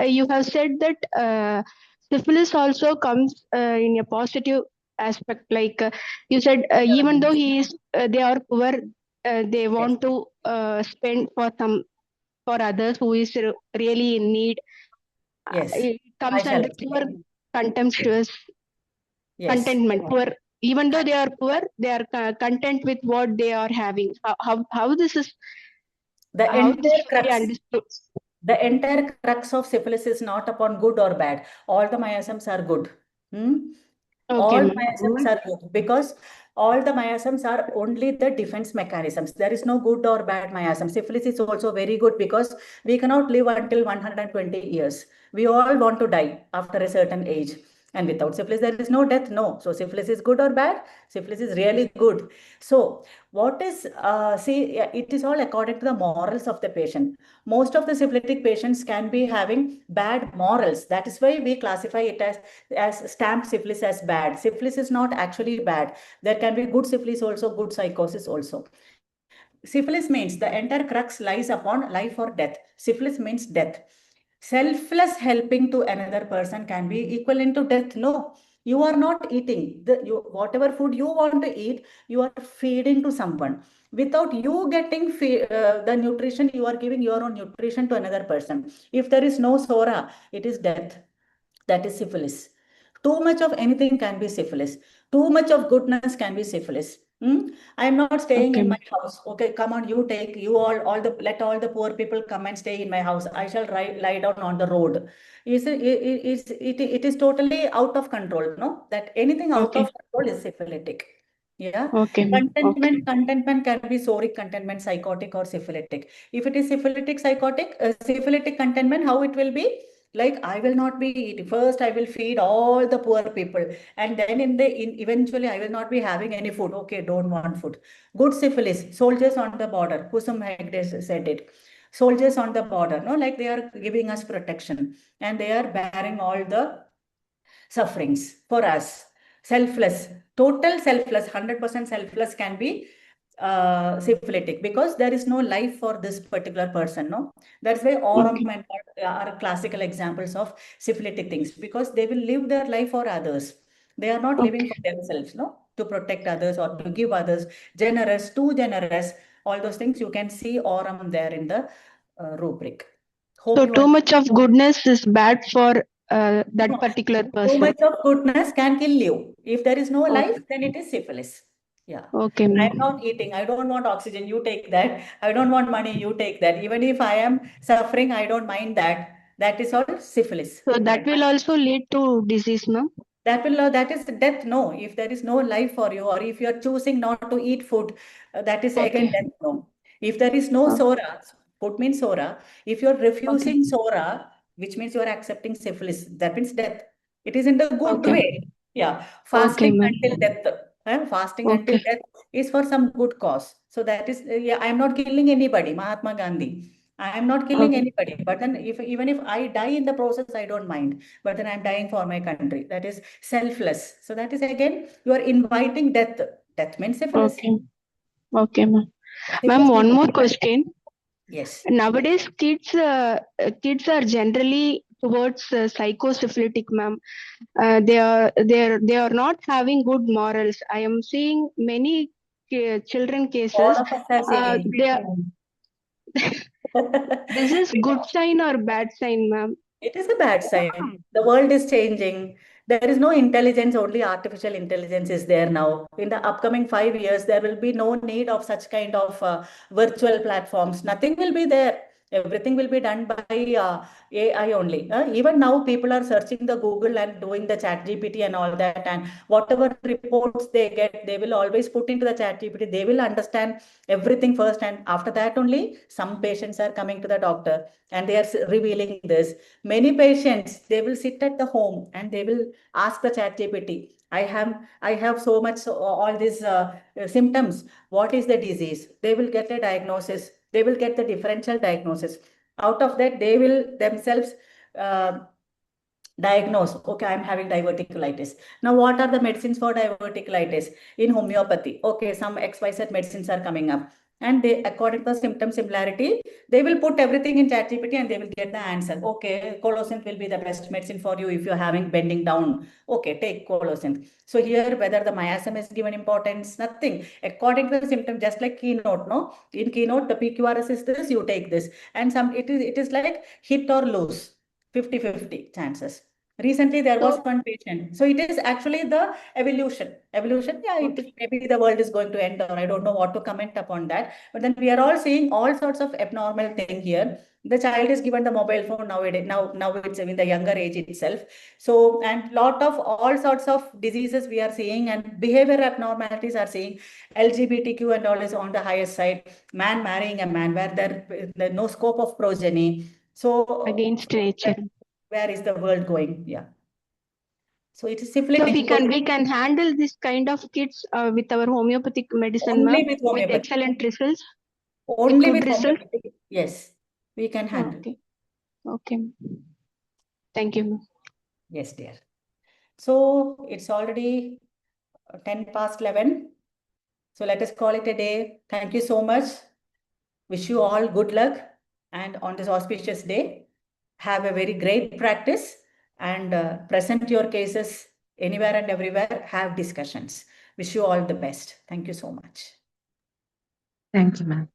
you have said that syphilis also comes in a positive aspect. Like you said, even though they are poor, they Yes. want to spend for others who is really in need. Yes. It I comes shall under poor explain. Yes. contemptuous Yes. contentment. Poor, even though they are poor, they are content with what they are having. The How this entire should be crux understood? The entire crux of syphilis is not upon good or bad. All the miasms are good. Hmm? Okay, All ma'am. miasms are good because all the miasms are only the defense mechanisms. There is no good or bad miasm. Syphilis is also very good because we cannot live until 120 years. We all want to die after a certain age. And without syphilis, there is no death. No. So syphilis is good or bad? Syphilis is really good. So what is, see, yeah, it is all according to the morals of the patient. Most of the syphilitic patients can be having bad morals. That is why we classify it as stamped syphilis as bad. Syphilis is not actually bad. There can be good syphilis also, good psychosis also. Syphilis means the entire crux lies upon life or death. Syphilis means death. Selfless helping to another person can be equivalent to death. No, you are not eating whatever food you want to eat. You are feeding to someone. Without you getting the nutrition, you are giving your own nutrition to another person. If there is no sora, it is death. That is syphilis. Too much of anything can be syphilis. Too much of goodness can be syphilis. Hmm? I am not staying Okay, in my ma'am. house. Okay, come on, you take you all the let all the poor people come and stay in my house. I shall lie down on the road. It is totally out of control. No, that anything out Okay, of control is syphilitic. Yeah. okay, ma'am. Okay, Contentment can be soric contentment, psychotic or syphilitic. If it is syphilitic contentment, how it will be? Like I will not be eating. First, I will feed all the poor people, and then eventually I will not be having any food. Okay, don't want food. Good syphilis, soldiers on the border. Kusum Hegde said it. Soldiers on the border, no, like they are giving us protection, and they are bearing all the sufferings for us. Selfless, total selfless, 100% selfless can be syphilitic because there is no life for this particular person. No, that's why Aurum okay, and are classical examples of syphilitic things because they will live their life for others. They are not living okay. for themselves, no, to protect others or to give others, generous, too generous. All those things you can see Aurum there in the rubric. Hope So you too much of goodness is bad for that no, particular too person. much of goodness can kill you. If there is no life, Okay, then it is syphilis. Yeah. okay, I'm ma'am. not eating. I don't want oxygen. You take that. I don't want money. You take that. Even if I am suffering, I don't mind that. That is all syphilis. So that will also lead to disease, ma'am. That is death. No, if there is no life for you, or if you are choosing not to eat food, that is again Okay, death. No, if there is no okay, sora, food means sora. If you are okay, refusing sora, which means you are accepting syphilis, that means death. It is in the good okay, way. Yeah, okay, fasting ma'am. until death. Fasting until Okay, death is for some good cause. So that is, yeah, I am not killing anybody. Mahatma Gandhi. I am not killing okay, anybody. But then, if even if I die in the process, I don't mind, but then I'm dying for my country. That is selfless. So that is again, you are inviting death. Death means syphilis. okay, okay, ma'am. Ma'am, Syphilis means one more question. yes. Nowadays, kids are generally towards psychosyphilitic, ma'am. They are not having good morals. I am seeing many children All cases. of us are seeing. They are, this is good sign or bad sign, ma'am? It is a bad sign. The world is changing. There is no intelligence, only artificial intelligence is there now. In the upcoming 5 years, there will be no need of such kind of virtual platforms. Nothing will be there. Everything will be done by AI only. Even now, people are searching the Google and doing the chat GPT and all that. And whatever reports they get, they will always put into the chat GPT. They will understand everything first. And after that only, some patients are coming to the doctor and they are revealing this. Many patients, they will sit at the home and they will ask the chat GPT, I have so much, so all these symptoms. What is the disease? They will get a diagnosis. They will get the differential diagnosis. Out of that, they will themselves uh, diagnose, okay, I'm having diverticulitis. Now, what are the medicines for diverticulitis? In homeopathy, okay, some XYZ medicines are coming up. And they, according to the symptom similarity, they will put everything in ChatGPT and they will get the answer. Okay, colocin will be the best medicine for you if you're having bending down. Okay, take colocin. So here, whether the miasm is given importance, nothing. According to the symptom, just like keynote, no? In keynote, the PQRS is this, you take this. And some it is like hit or lose. 50-50 chances. Recently, there was one patient. So it is actually the evolution. Evolution, yeah, maybe the world is going to end, or I don't know what to comment upon that. But then we are all seeing all sorts of abnormal thing here. The child is given the mobile phone nowadays. Now it's in the younger age itself. So, and lot of all sorts of diseases we are seeing, and behavior abnormalities are seeing. LGBTQ and all is on the highest side. Man marrying a man, where there no scope of progeny. So against nature. where is the world going? Yeah. So it is So syphilitic. we can handle this kind of kids with our homeopathic medicine, Only ma'am, with with homeopathy. excellent results. Only with with good results. homeopathy. Yes, we can handle. Okay. Okay. Thank you, ma'am. Yes, dear. So it's already 10 past 11. So let us call it a day. Thank you so much. Wish you all good luck. And on this auspicious day, have a very great practice and present your cases anywhere and everywhere. Have discussions. Wish you all the best. Thank you so much. Thank you, ma'am.